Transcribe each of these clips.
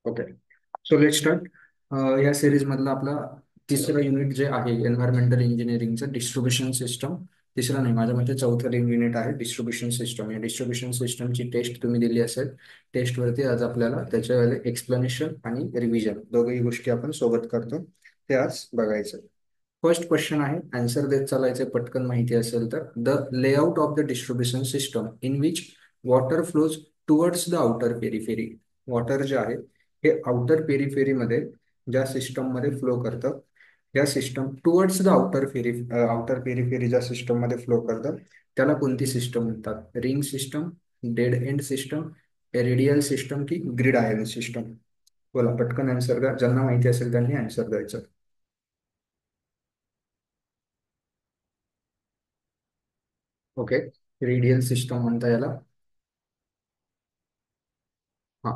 Okay. So let start. या series मधलं आपला तिसरं युनिट जे आहे एन्व्हायरमेंटल इंजिनिअरिंगचं डिस्ट्रीब्युशन सिस्टम. तिसरं नाही, माझ्या मते चौथं युनिट आहे डिस्ट्रीब्युशन सिस्टम. या डिस्ट्रीब्युशन सिस्टमची टेस्ट तुम्ही दिली असेल. टेस्टवरती आज आपल्याला त्याच्यावेळेला एक्सप्लेनेशन आणि रिव्हिजन दोघही गोष्टी आपण सोबत करतो, ते आज बघायचं. फर्स्ट क्वेश्चन आहे, आन्सर देत चालायचे पटकन माहिती असेल तर. The layout of the distribution system in which water flows towards the outer periphery. Water जे आहे हे आउटर पेरिफेरी मध्ये ज्या सिस्टम मध्ये फ्लो करतं, या system towards the outer periphery ज्या सिस्टम मध्ये फ्लो करतं त्याला कोणती सिस्टम म्हणतात? Ring system, dead end system, radial system की ग्रिड आयन सिस्टम? बोला पटकन आन्सर द्या. ज्यांना माहिती असेल त्यांनी आन्सर द्यायचं. ओके. रेडियल सिस्टम म्हणता याला. हा.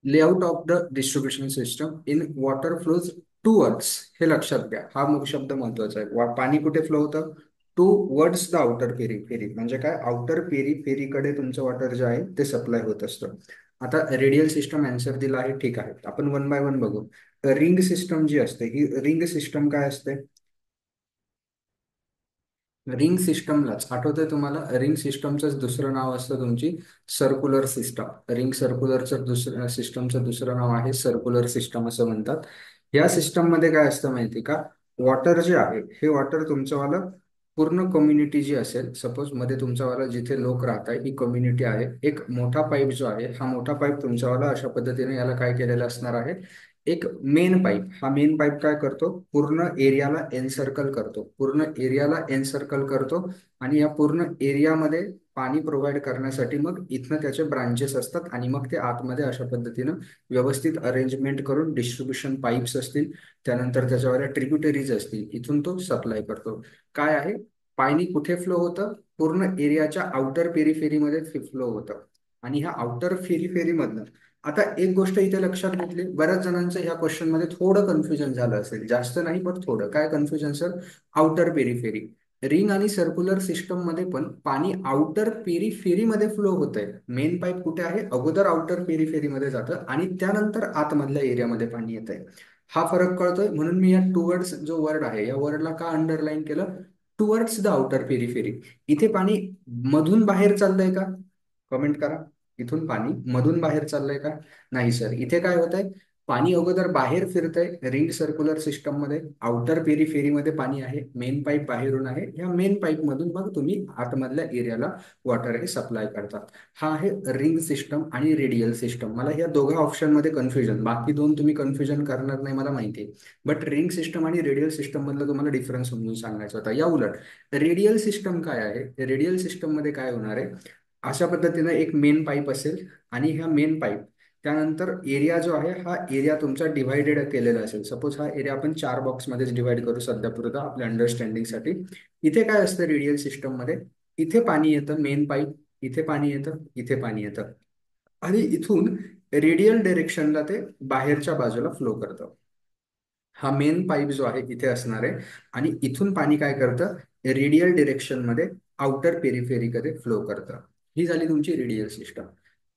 Layout of the distribution system in water flows towards. हे लक्षात घ्या, हा शब्द महत्वाचा आहे. पाणी कुठे फ्लो होतं? Towards the outer periphery. म्हणजे काय? आउटर पेरिफेरीकडे तुमचं वॉटर जे आहे ते सप्लाय होत असतं. आता रेडियल सिस्टम आन्सर दिला आहे, ठीक आहे. आपण वन बाय वन बघू. रिंग सिस्टम जी असते, ही रिंग सिस्टम काय असते? रिंग सिस्टमलाच आठवतंय तुम्हाला? रिंग सिस्टमचंच दुसरं नाव असतं तुमची सर्क्युलर सिस्टम. रिंग सर्क्युलरचं दुसरं सिस्टमचं दुसरं नाव आहे सर्क्युलर सिस्टम असं म्हणतात. या सिस्टम मध्ये काय असतं माहिती का? वॉटर जे आहे हे वॉटर तुमचंवालं पूर्ण कम्युनिटी जी असेल, सपोज मध्ये तुमच्यावाला जिथे लोक राहत आहे ही कम्युनिटी आहे. एक मोठा पाईप जो आहे, हा मोठा पाईप तुमच्यावाला अशा पद्धतीने याला काय केलेलं असणार आहे? एक मेन पाईप. हा मेन पाईप काय करतो? पूर्ण एरियाला एनसर्कल करतो. पूर्ण एरियाला एनसर्कल करतो आणि या पूर्ण एरियामध्ये पाणी प्रोव्हाइड करण्यासाठी मग इथनं त्याचे ब्रांचेस असतात आणि मग ते आतमध्ये अशा पद्धतीनं व्यवस्थित अरेंजमेंट करून डिस्ट्रीब्युशन पाईप्स असतील, त्यानंतर त्याच्यावर ट्रिब्युटरीज असतील, इथून तो सप्लाय करतो. काय आहे? पाणी कुठे फ्लो होतं? पूर्ण एरियाच्या आउटर पेरिफेरीमध्ये फ्लो होतं. आणि ह्या आउटर पेरिफेरीमधनं आता एक गोष्ट इथे लक्षात घेतली, बऱ्याच जणांचं ह्या क्वेश्चन मध्ये थोडं कन्फ्युजन झालं असेल, जास्त नाही पण थोडं. काय confusion sir? Outer periphery. Ring आणि सर्क्युलर सिस्टम मध्ये पण पाणी आउटर पेरिफेरी मध्ये फ्लो होत आहे. मेन पाईप कुठे आहे? अगोदर आउटर पेरिफेरी मध्ये जातं आणि त्यानंतर आतमधल्या एरियामध्ये पाणी येत आहे. हा फरक कळतोय म्हणून मी या टुवर्ड्स जो वर्ड आहे या वर्डला का अंडरलाईन केलं? Towards the outer periphery. इथे पाणी मधून बाहेर चाललंय का? कमेंट करा. इथून पाणी मधून बाहेर चाललंय का? नाही सर. इथे काय होत आहे? पाणी अगोदर बाहेर फिरतंय रिंग सर्क्युलर सिस्टम मध्ये. आउटर पेरिफेरीमध्ये पाणी आहे, मेन पाईप बाहेरून आहे, या मेन पाईप मधून मग तुम्ही आतमधल्या एरियाला वॉटर हे सप्लाय करतात. हा आहे रिंग सिस्टम आणि रेडियल सिस्टम. मला या दोघा ऑप्शन मध्ये कन्फ्युजन, बाकी दोन तुम्ही कन्फ्युजन करणार नाही मला माहिती आहे, बट रिंग सिस्टम आणि रेडियल सिस्टम मधलं तुम्हाला डिफरन्स समजून सांगायचा होता. या उलट रेडियल सिस्टम काय आहे? रेडियल सिस्टम मध्ये काय होणार आहे? अशा पद्धतीनं एक मेन पाईप असेल आणि ह्या मेन पाईप त्यानंतर एरिया जो आहे हा एरिया तुमचा डिव्हायडेड केलेला असेल. सपोज हा एरिया आपण 4 बॉक्समध्येच डिवाइड करू सध्या पुरता आपल्या अंडरस्टँडिंगसाठी. इथे काय असतं रेडियल सिस्टम मध्ये? इथे पाणी येतं मेन पाईप, इथे पाणी येतं, इथे पाणी येतं आणि इथून रेडियल डायरेक्शनला ते बाहेरच्या बाजूला फ्लो करतं. हा मेन पाईप जो आहे इथे असणार आहे आणि इथून पाणी काय करतं? रेडियल डिरेक्शन मध्ये आउटर पेरिफेरीकडे फ्लो करतं. ही झाली तुमची रेडियल सिस्टम.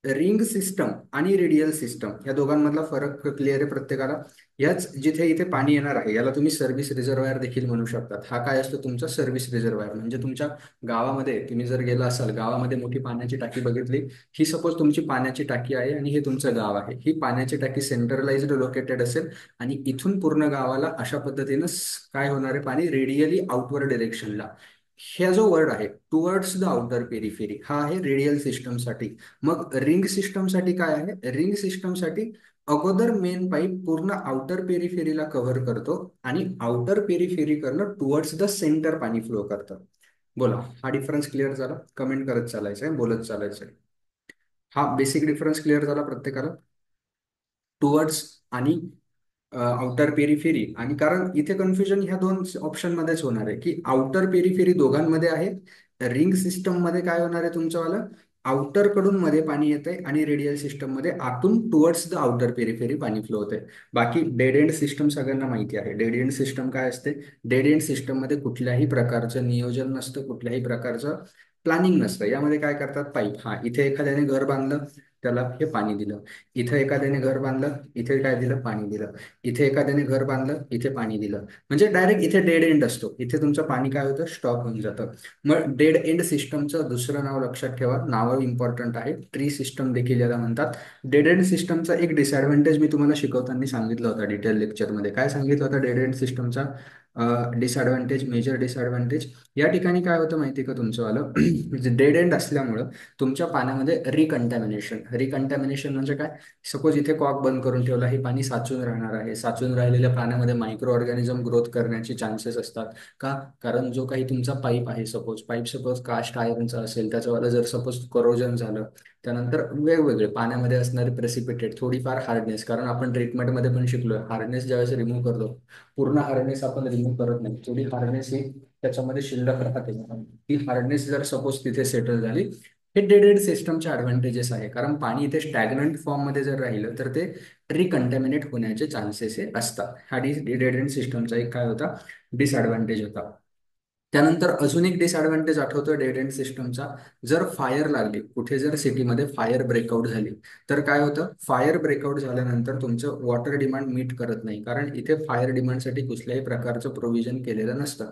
रिंग सिस्टम आणि रेडियल सिस्टम या दोघांमधला फरक क्लिअर आहे प्रत्येकाला? याच जिथे इथे पाणी येणार आहे याला तुम्ही सर्व्हिस रिझर्वायर देखील म्हणू शकतात. हा काय असतो? तुमचा सर्व्हिस रिझर्वायर. म्हणजे तुमच्या गावामध्ये तुम्ही जर गेला असाल, गावामध्ये मोठी पाण्याची टाकी बघितली, ही सपोज तुमची पाण्याची टाकी आहे आणि हे तुमचं गाव आहे. ही पाण्याची टाकी सेंट्रलाइज्ड लोकेटेड असेल आणि इथून पूर्ण गावाला अशा पद्धतीनं काय होणार आहे? पाणी रेडियली आउटवर्ड डिरेक्शनला. हा जो वर्ड आहे टुवर्ड्स द आउटर पेरिफेरी, हा आहे रेडियल सिस्टमसाठी. मग रिंग सिस्टमसाठी काय आहे? रिंग सिस्टमसाठी अगोदर मेन पाईप पूर्ण आउटर पेरिफेरीला कव्हर करतो आणि आउटर पेरिफेरी करणं टुवर्ड्स द सेंटर पाणी फ्लो करतं. बोला, हा डिफरन्स क्लिअर झाला? कमेंट करत चालायचंय, बोलत चालायचंय. हा बेसिक डिफरन्स क्लिअर झाला प्रत्येकाला? टुवर्ड्स आणि आउटर पेरिफेरी. आणि कारण इथे कन्फ्युजन ह्या दोन ऑप्शन मध्येच होणार आहे की आउटर पेरिफेरी दोघांमध्ये आहे. रिंग सिस्टम मध्ये काय होणार आहे तुमच्यावालं? आउटर कडून मध्ये पाणी येत आहे आणि रेडियल सिस्टम मध्ये आतून टुवर्ड्स द आउटर पेरिफेरी पाणी फ्लो होते. बाकी डेड एंड सिस्टम सगळ्यांना माहिती आहे. डेड एंड सिस्टम काय असते? डेड एंड सिस्टम मध्ये कुठल्याही प्रकारचं नियोजन नसतं, कुठल्याही प्रकारचं प्लॅनिंग नसतं. यामध्ये काय करतात? पाईप, हा इथे एखाद्याने घर बांधलं, त्याला हे पाणी दिलं. इथं एखाद्याने घर बांधलं, इथे काय दिलं? पाणी दिलं. इथे एखाद्याने घर बांधलं, इथे पाणी दिलं. म्हणजे डायरेक्ट इथे डेड एंड असतो. इथे तुमचं पाणी काय होतं? स्टॉप होऊन जातं. मग डेड एंड सिस्टमचं दुसरं नाव लक्षात ठेवा. नाव इम्पॉर्टंट आहे. ट्री सिस्टम देखील याला म्हणतात. डेड एंड सिस्टमचा एक डिसएडव्हान्टेज मी तुम्हाला शिकवताना सांगितलं होता डिटेल लेक्चरमध्ये. काय सांगितलं होतं डेड एंड सिस्टमचा डिसएडव्हान्टेज, मेजर डिसएडव्हान्टेज? या ठिकाणी काय होतं माहिती का तुमचं आलं? डेड एंड असल्यामुळं तुमच्या पाण्यामध्ये रिकंटॅमिनेशन म्हणजे काय? सपोज इथे कॉक बंद करून ठेवला, हे पाणी साचून राहणार आहे. साचून राहिलेल्या पाण्यामध्ये मायक्रो ऑर्गॅनिझम ग्रोथ करण्याचे चान्सेस असतात. का? कारण जो काही तुमचा पाईप आहे, सपोज कास्ट आयर्नचा असेल, त्याच्यावाला जर सपोज करोजन झालं, त्यानंतर वेगवेगळे पाण्यामध्ये असणारे प्रेसिपिटेट, थोडीफार हार्डनेस, कारण आपण ट्रीटमेंटमध्ये पण शिकलोय हार्डनेस ज्यावेळेस रिमूव्ह करतो, पूर्ण हार्डनेस आपण रिमूव्ह करत नाही, थोडी हार्डनेस ही त्याच्यामध्ये शिल्लक राहते. ती हार्डनेस जर सपोज तिथे सेटल झाली, हे डेड एंड सिस्टमचे ऍडव्हान्टेजेस आहे. कारण पाणी इथे स्टॅग्नंट फॉर्म मध्ये जर राहिलं तर ते रिकंटॅमिनेट होण्याचे चान्सेस हे असतात. हा डेड एंड सिस्टमचा एक काय होता? डिसएडव्हान्टेज होता. त्यानंतर अजून एक डिसएडव्हान्टेज आठवतो डेड एंड सिस्टमचा. जर फायर लागली, कुठे जर सिटीमध्ये फायर ब्रेकआउट झाली, तर काय होतं? फायर ब्रेकआउट झाल्यानंतर तुमचं वॉटर डिमांड मीट करत नाही, कारण इथे फायर डिमांडसाठी कुठल्याही प्रकारचं प्रोव्हिजन केलेलं नसतं.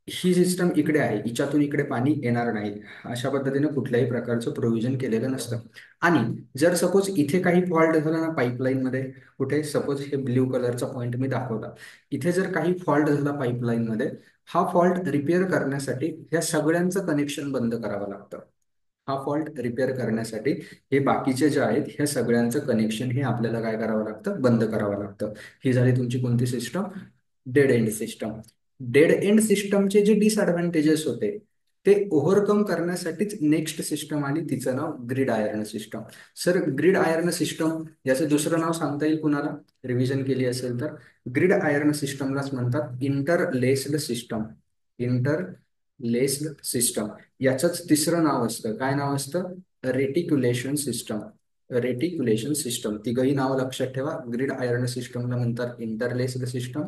ही सिस्टम इकडे आहे, हिच्यातून इकडे पाणी येणार नाही, अशा पद्धतीने कुठल्याही प्रकारचं प्रोव्हिजन केलेलं नसतं. आणि जर सपोज इथे काही फॉल्ट झाला ना पाईपलाईन मध्ये, कुठे सपोज हे ब्ल्यू कलरचा पॉईंट मी दाखवला, इथे जर काही फॉल्ट झाला पाईपलाईन मध्ये, हा फॉल्ट रिपेअर करण्यासाठी या सगळ्यांचं कनेक्शन बंद करावं लागतं. हा फॉल्ट रिपेअर करण्यासाठी हे बाकीचे जे आहेत ह्या सगळ्यांचं कनेक्शन हे आपल्याला काय करावं लागतं? बंद करावं लागतं. ही झाली तुमची कोणती system? Dead end system. Dead end सिस्टमचे जे डिसएडव्हान्टेजेस होते ते ओव्हरकम करण्यासाठीच नेक्स्ट सिस्टम आली, तिचं नाव grid iron system. Sir grid iron system याचं दुसरं नाव सांगता येईल कुणाला? रिव्हिजन केली असेल तर ग्रिड आयर्न सिस्टमलाच म्हणतात इंटरलेस्ड सिस्टम. Interlaced system. याचंच तिसरं नाव असतं. काय नाव असतं? रेटिक्युलेशन सिस्टम. Reticulation system. तिघही नाव लक्षात ठेवा. ग्रिड आयर्न सिस्टमला म्हणतात interlaced system,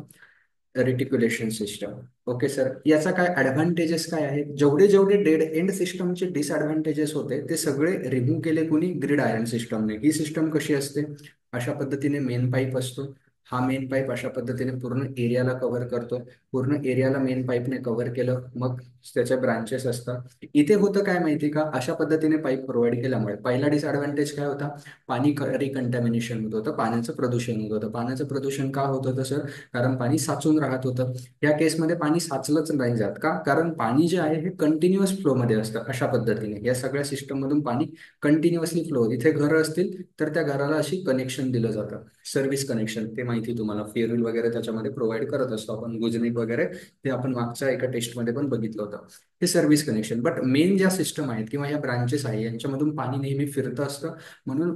reticulation system. Okay sir, याचा काय ऍडव्हान्टेजेस काय आहेत? जेवढे जेवढे डेड एंड सिस्टमचे डिसएडव्हान्टेजेस होते ते सगळे रिमूव्ह केले कुणी? ग्रिड आयर्न सिस्टमने. ही सिस्टम कशी असते? अशा पद्धतीने मेन पाईप असतो. हा मेन पाईप अशा पद्धतीने पूर्ण एरियाला कव्हर करतो. पूर्ण एरियाला मेन पाईपने कव्हर केलं, मग त्याच्या ब्रांचेस असतात. इथे होतं काय माहिती का? अशा पद्धतीने पाईप प्रोव्हाइड केल्यामुळे पहिला डिसएडव्हान्टेज काय होता? पाणी रिकंटॅमिनेशन होत होतं, पाण्याचं प्रदूषण होत होतं. पाण्याचं प्रदूषण का होत होतं सर? कारण पाणी साचून राहत होतं. या केसमध्ये पाणी साचलंच नाही जात का? कारण पाणी जे आहे हे कंटिन्युअस फ्लो मध्ये असतं. अशा पद्धतीने या सगळ्या सिस्टम मधून पाणी कंटिन्युअसली फ्लो. इथे घरं असतील तर त्या घराला अशी कनेक्शन दिलं जातं, सर्व्हिस कनेक्शन. ते माहिती तुम्हाला, फेअरवेल वगैरे त्याच्यामध्ये प्रोव्हाइड करत असतो आपण, गुजनिक वगैरे, ते आपण मागच्या एका टेस्टमध्ये पण बघितलं होतं. हे सर्व्हिस कनेक्शन. बट मेन ज्या सिस्टम आहेत किंवा या ब्रांचेस आहे यांच्यामधून पाणी नेहमी फिरतं असतं, म्हणून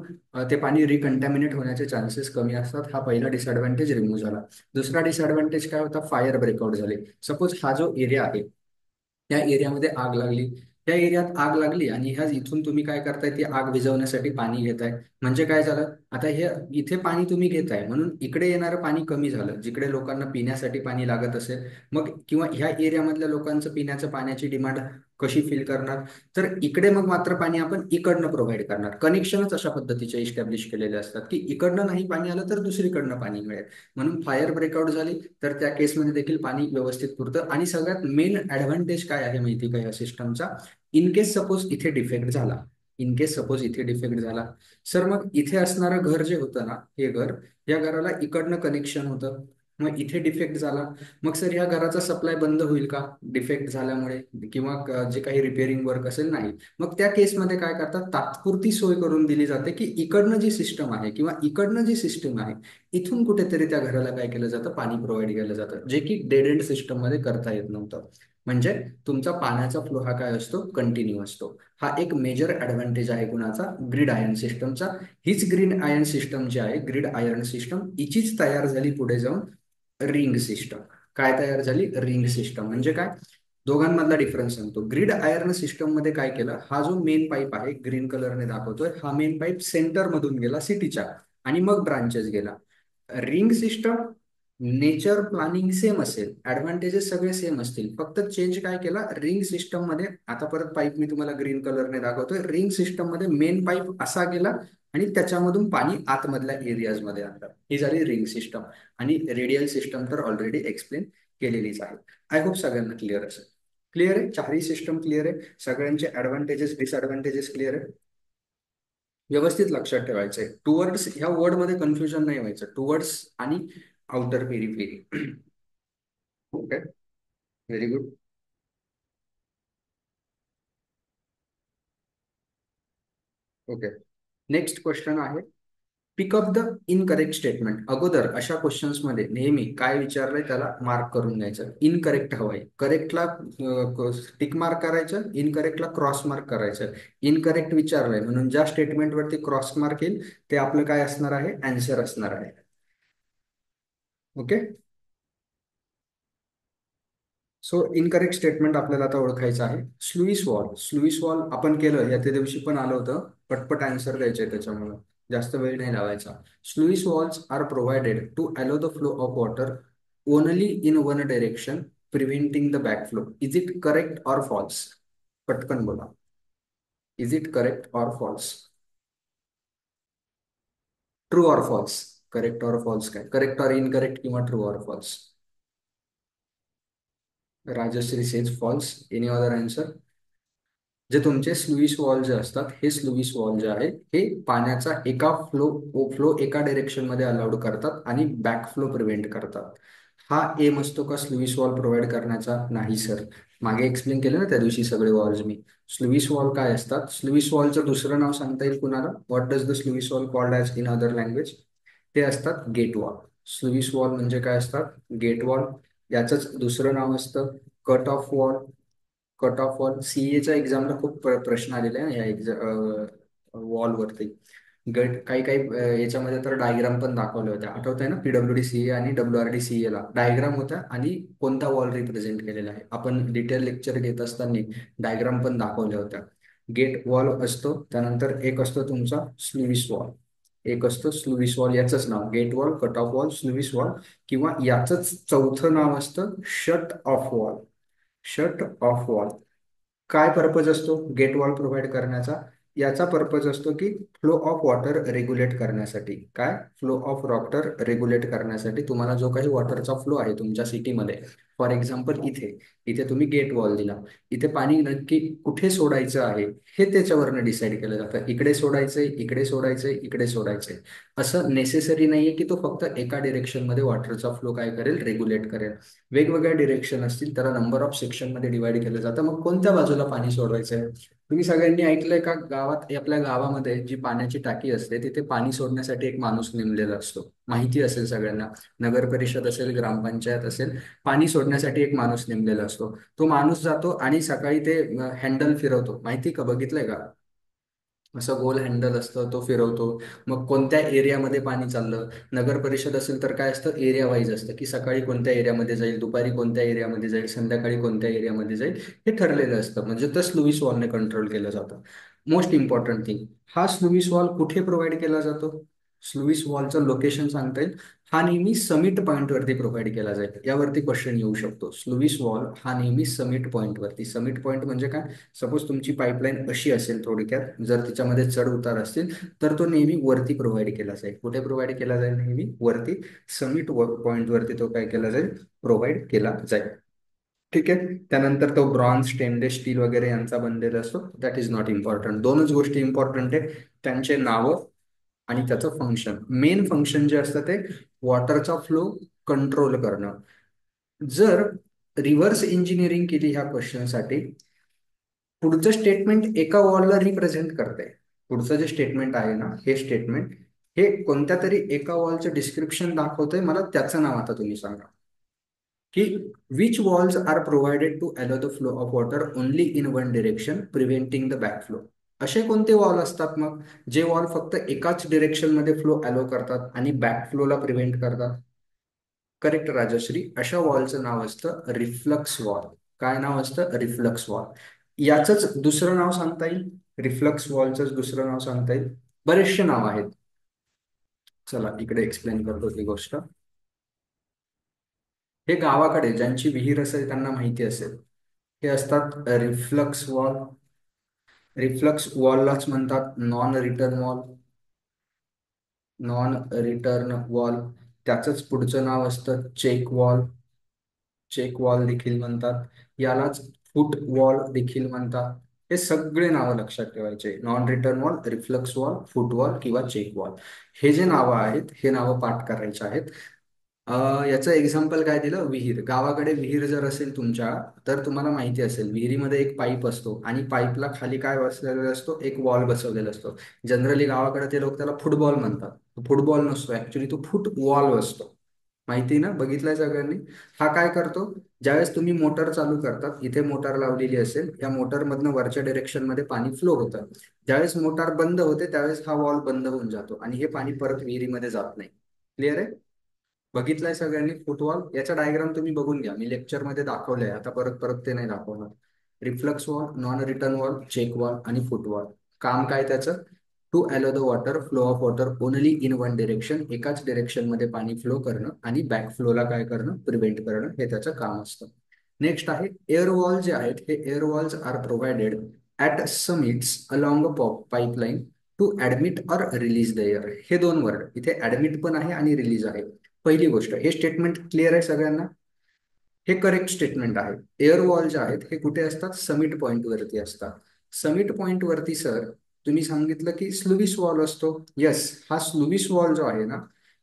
ते पाणी रिकंटॅमिनेट होण्याचे चान्सेस कमी असतात. हा पहिला डिसएडव्हान्टेज रिमूव्ह झाला. दुसरा डिसएडव्हान्टेज काय होता? फायर ब्रेकआउट झाले. सपोज हा जो एरिया आहे त्या एरियामध्ये आग लागली, त्या एरियात आग लागली आणि ह्या इथून तुम्ही काय करताय? ती आग विझवण्यासाठी पाणी घेताय. म्हणजे काय झालं? आता हे इथे पाणी तुम्ही घेताय म्हणून इकडे येणारं पाणी कमी झालं, जिकडे लोकांना पिण्यासाठी पाणी लागत असेल. मग किंवा ह्या एरियामधल्या लोकांचं पिण्याच्या पाण्याची डिमांड कशी फिल करणार? तर इकडे मग मात्र पाणी आपण इकडनं प्रोव्हाइड करणार. कनेक्शनच अशा पद्धतीचे इस्टॅब्लिश केलेले असतात की इकडनं नाही पाणी आलं तर दुसरीकडनं पाणी मिळेल. म्हणून फायर ब्रेकआउट झाली तर त्या केसमध्ये देखील पाणी व्यवस्थित पुरतं. आणि सगळ्यात मेन ऍडव्हान्टेज काय आहे माहिती का या सिस्टमचा? इन केस सपोज इथे डिफेक्ट झाला, इन केस सपोज इथे डिफेक्ट झाला, सर मग इथे असणारं घर जे होतं ना, हे घर, या घराला इकडनं कनेक्शन होतं. मग इथे डिफेक्ट झाला, मग सर ह्या घराचा सप्लाय बंद होईल का डिफेक्ट झाल्यामुळे? किंवा जे काही रिपेअरिंग वर्क असेल, नाही. मग त्या केसमध्ये काय करतात? तात्पुरती सोय करून दिली जाते की इकडनं जी सिस्टम आहे किंवा इकडनं जी सिस्टम आहे, इथून कुठेतरी त्या घराला काय केलं जातं? पाणी प्रोव्हाइड केलं जातं, जे की डेड एंड सिस्टम मध्ये करता येत नव्हतं. म्हणजे तुमचा पाण्याचा फ्लो हा काय असतो? कंटिन्यू असतो. हा एक मेजर ऍडव्हान्टेज आहे कुणाचा? ग्रिड आयर्न सिस्टमचा. हीच ग्रीन आयर्न सिस्टम जी आहे, ग्रिड आयर्न सिस्टम, हिचीच तयार झाली पुढे जाऊन रिंग सिस्टम. काय तयार झाली? Ring system. म्हणजे काय? दोघांमधला डिफरन्स सांगतो. ग्रिड आयर्न सिस्टम मध्ये काय केलं? हा जो मेन पाईप आहे, ग्रीन कलरने दाखवतोय, हा मेन पाईप सेंटर मधून गेला सिटीच्या, आणि मग ब्रांचेस गेला. Ring system nature planning same असेल, ऍडव्हान्टेजेस सगळे सेम असतील, फक्त चेंज काय केला रिंग सिस्टम मध्ये. आता परत पाईप मी तुम्हाला ग्रीन कलरने दाखवतोय. रिंग सिस्टम मध्ये मेन पाईप असा गेला आणि त्याच्यामधून पाणी आतमधल्या एरियाज मध्ये आणलं. ही झाली रिंग सिस्टम. आणि रेडियल सिस्टम तर ऑलरेडी एक्सप्लेन केलेलीच आहे. आय होप सगळ्यांना क्लिअर असेल. क्लिअर आहे, चारही सिस्टम क्लिअर आहे, सगळ्यांचे ऍडव्हान्टेजेस डिसएडव्हान्टेजेस क्लिअर आहे. व्यवस्थित लक्षात ठेवायचंय, टुवर्ड्स ह्या वर्ड मध्ये कन्फ्युजन नाही व्हायचं. टुवर्ड्स आणि outer periphery. Okay, very good. Okay, next question आहे, पिकअप द इनकरेक्ट स्टेटमेंट. अगोदर अशा क्वेश्चन्स मध्ये नेहमी काय विचारलंय त्याला मार्क करून द्यायचं. इनकरेक्ट हवंय, करेक्टला टिक मार्क करायचं, इनकरेक्टला क्रॉस मार्क करायचं. इनकरेक्ट विचारलंय म्हणून ज्या स्टेटमेंटवरती क्रॉस मार्क येईल ते आपलं काय असणार आहे, आन्सर असणार आहे. ओके, सो इनकरेक्ट स्टेटमेंट आपल्याला आता ओळखायचं आहे. Sluice wall. स्लुईस वॉल आपण केलं, या त्या दिवशी पण आलं होतं. पटपट आन्सर द्यायचे त्याच्यामुळे जास्त वेळ नाही लावायचा. Sluice valves are provided to allow the flow of water only in one direction, preventing the backflow. Is it correct or false? पटकन बोला. Is it correct or false? True or false? Correct or false काय, correct or incorrect किंवा true or false? Rajshree says false. Any other answer? जे तुमचे sluice wall जे असतात, हे sluice wall जे आहे हे पाण्याचा एका फ्लो एका डायरेक्शन मध्ये अलाउड करतात आणि बॅक फ्लो प्रिव्हेंट करतात. हा एम असतो का स्लुईस वॉल प्रोव्हाइड करण्याचा? नाही सर. मागे एक्सप्लेन केलं ना त्या दिवशी सगळे वॉल्स मी. स्लुईस वॉल काय असतात? स्लुईस वॉलचं दुसरं नाव सांगता येईल कुणाला? What does the sluice valve called as in other language? ते असतात गेट वॉल. स्लुईस वॉल म्हणजे काय असतात? Gate valve. याचंच दुसरं नाव असतं cut off valve. Cut off valve, सीएच्या एक्झामला खूप प्रश्न आलेले आहे या वॉलवरती. गट काही काही याच्यामध्ये तर डायग्राम पण दाखवले होत्या. आठवत आहे ना, पीडब्ल्यूडी सीए आणि डब्ल्यूआरडी सीए ला डायग्राम होत्या आणि कोणता वॉल रिप्रेझेंट केलेला आहे. आपण डिटेल लेक्चर घेत असताना डायग्राम पण दाखवल्या होत्या. गेट वॉल असतो, त्यानंतर एक असतो तुमचा स्लुईस वॉल. एक असतो स्लुईस वॉल, याचंच नाव gate valve, cut off valve, sluice valve. किंवा याचंच चौथं नाव असतं shut off valve. Shut off valve. काय पर्पज असतो गेट वॉल प्रोव्हाइड करण्याचा? याचा पर्पज असतो की फ्लो ऑफ वॉटर रेग्युलेट करण्यासाठी. काय? फ्लो ऑफ वॉटर रेग्युलेट करण्यासाठी. तुम्हाला जो काही वॉटरचा फ्लो आहे तुमच्या सिटीमध्ये, फॉर एक्झाम्पल इथे इथे तुम्ही गेट वॉल दिला, इथे पाणी नक्की कुठे सोडायचं आहे हे त्याच्यावरनं डिसाईड केलं जातं. इकडे सोडायचंय, इकडे सोडायचंय, इकडे सोडायचंय. असं नेसेसरी नाहीये की तो फक्त एका डिरेक्शन मध्ये वॉटरचा फ्लो काय करेल, रेग्युलेट करेल. वेगवेगळ्या डिरेक्शन असतील, त्याला नंबर ऑफ सेक्शन मध्ये डिवाइड केलं जातं. मग कोणत्या बाजूला पाणी सोडवायचंय? तुम्ही सगळ्यांनी ऐकलंय का, गावात आपल्या गावामध्ये जी पाण्याची टाकी असते तिथे पाणी सोडण्यासाठी एक माणूस नेमलेला असतो, माहिती असेल सगळ्यांना. नगर परिषद असेल, ग्रामपंचायत असेल, पाणी सोडण्यासाठी एक माणूस नेमलेला असतो. तो माणूस जातो आणि सकाळी ते हँडल फिरवतो, माहिती का, बघितलंय का? असं गोल हँडल असतं, तो फिरवतो. मग कोणत्या एरियामध्ये पाणी चाललं, नगर परिषद असेल तर काय असतं, एरिया वाईज असतं की सकाळी कोणत्या एरियामध्ये जाईल, दुपारी कोणत्या एरियामध्ये जाईल, संध्याकाळी कोणत्या एरियामध्ये जाईल, हे ठरलेलं असतं. म्हणजे तर स्लुईस वॉलने कंट्रोल केलं जातं. मोस्ट इम्पॉर्टंट थिंग, हा स्लुईस वॉल कुठे प्रोव्हाइड केला जातो? स्लुईस वॉलचं लोकेशन सांगता येईल. हा नेहमी समिट पॉईंट वरती प्रोव्हाइड केला जाईल. यावरती क्वेश्चन येऊ शकतो. स्लुईस वॉल हा नेहमी समिट पॉईंट वरती. समिट पॉईंट म्हणजे काय? सपोज तुमची पाईपलाईन अशी असेल, थोडक्यात जर तिच्यामध्ये चढ उतार असतील तर तो नेहमी वरती प्रोव्हाइड केला जाईल. कुठे प्रोव्हाइड केला जाईल? नेहमी वरती, समिट पॉईंट वरती तो काय केला जाईल, प्रोव्हाइड केला जाईल. ठीक आहे. त्यानंतर तो ब्रॉन्झ, स्टेनलेस स्टील वगैरे यांचा बनलेला असतो. That is not important. दोनच गोष्टी इम्पॉर्टंट आहे, त्यांचे नावं आणि त्याचं फंक्शन. मेन फंक्शन जे असतं ते वॉटरचा फ्लो कंट्रोल करणं. जर रिव्हर्स इंजिनिअरिंग केली ह्या क्वेश्चनसाठी, पुढचं स्टेटमेंट एका वॉलला रिप्रेझेंट करते. पुढचं जे स्टेटमेंट आहे ना, हे स्टेटमेंट हे कोणत्या तरी एका वॉलचं डिस्क्रिप्शन दाखवतंय. मला त्याचं नाव आता तुम्ही सांगा की which valves are provided to allow the flow of water only in one direction, preventing the backflow. असे कोणते वॉल असतात मग, जे वॉल फक्त एकाच डिरेक्शन मध्ये फ्लो अलो करतात आणि बॅकफ्लोला प्रिव्हेंट करतात? करेक्ट राजश्री, अशा वॉलचं नाव असतं रिफ्लक्स वॉल. काय नाव असतं? Reflux wall. याचंच दुसरं नाव सांगता येईल, रिफ्लक्स वॉलचंच दुसरं नाव सांगता येईल. बरेचसे नाव आहेत. चला इकडे एक्सप्लेन करतो ती गोष्ट. हे गावाकडे ज्यांची विहीर असेल त्यांना माहिती असेल. हे असतात रिफ्लक्स वॉल. रिफ्लक्स वॉललाच म्हणतात non return wall. Non return wall. त्याचंच पुढचं नाव असतं चेक वॉल. चेक वॉल देखील म्हणतात. यालाच फुट वॉल देखील म्हणतात. हे सगळे नावं लक्षात ठेवायचे. Non return wall, reflux wall, foot wall किंवा चेक वॉल. हे जे नावं आहेत हे नावं पाठ करायचे आहेत. याचं एक्झाम्पल काय दिलं, विहीर. गावाकडे विहीर जर असेल तुमच्या, तर तुम्हाला माहिती असेल विहिरीमध्ये एक पाईप असतो आणि पाईपला खाली काय बसलेला असतो, एक वॉल बसवलेला असतो. जनरली गावाकडे ते लोक त्याला फुटबॉल म्हणतात. फुटबॉल नसतो ऍक्च्युली, तो फुट वॉल असतो. माहिती ना, बघितलंय सगळ्यांनी. हा काय करतो, ज्यावेळेस तुम्ही मोटर चालू करतात, इथे मोटर लावलेली असेल, या मोटर मधनं वरच्या डिरेक्शन मध्ये पाणी फ्लो होतं. ज्यावेळेस मोटार बंद होते त्यावेळेस हा वॉल बंद होऊन जातो आणि हे पाणी परत विहिरीमध्ये जात नाही. क्लिअर आहे? बघितलंय सगळ्यांनी फुटबॉल. याचा डायग्राम तुम्ही बघून घ्या, मी लेक्चरमध्ये दाखवलंय, आता परत परत ते नाही दाखवणार. Reflux valve, non return valve, check valve आणि फुटवॉल. काम काय त्याचं, to allow the water flow of water only in one direction. एकाच डिरेक्शन मध्ये पाणी फ्लो करणं आणि बॅक फ्लोला काय करणं, प्रिव्हेंट करणं, हे त्याचं काम असतं. नेक्स्ट आहे एअर वॉल. जे आहेत हे air valves are provided at summits along pipeline to admit or release the air. हे दोन वर्ड इथे ऍडमिट पण आहे आणि रिलीज आहे. पहिली गोष्ट, हे स्टेटमेंट क्लिअर आहे सगळ्यांना? हे करेक्ट स्टेटमेंट आहे. एअर वॉल जे आहेत हे कुठे असतात, समिट पॉइंट वरती असतात. समिट पॉइंट वरती सर तुम्ही सांगितलं की स्लुईस वॉल असतो. यस, हा स्लुईस वॉल जो आहे ना,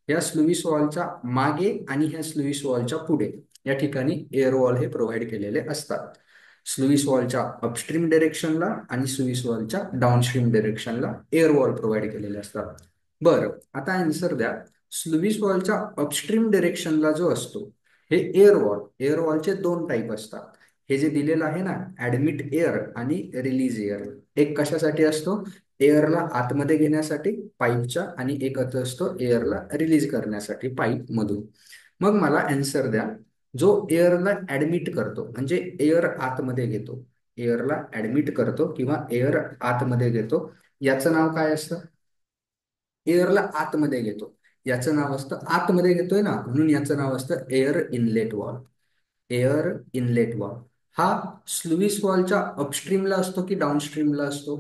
या स्लुईस वॉलच्या मागे आणि ह्या स्लुईस वॉलच्या पुढे या ठिकाणी एअर वॉल हे प्रोव्हाइड केलेले असतात. स्लुईस वॉलच्या अपस्ट्रीम डिरेक्शनला आणि स्लुईस वॉलच्या डाऊनस्ट्रीम डिरेक्शनला एअर वॉल प्रोव्हाइड केलेले असतात. बरं, आता आन्सर द्या. स्लुईस वॉलच्या अपस्ट्रीम डिरेक्शनला जो असतो हे एअर वॉल. एअर वॉलचे दोन टाईप असतात. हे जे दिलेलं आहे ना, ऍडमिट एअर आणि रिलीज एअर. एक कशासाठी असतो, एअरला आतमध्ये घेण्यासाठी पाईपच्या, आणि एक असतो एअरला रिलीज करण्यासाठी पाईप मधून. मग मला आन्सर द्या, जो एअरला ऍडमिट करतो म्हणजे एअर आतमध्ये घेतो, एअरला ऍडमिट करतो किंवा एअर आतमध्ये घेतो, याचं नाव काय असतं? एअरला आतमध्ये घेतो याचं नाव असतं, आतमध्ये घेतोय ना म्हणून याचं नाव असतं air inlet valve. Air inlet valve हा स्लुईस वॉलच्या अपस्ट्रीमला असतो की डाऊनस्ट्रीमला असतो?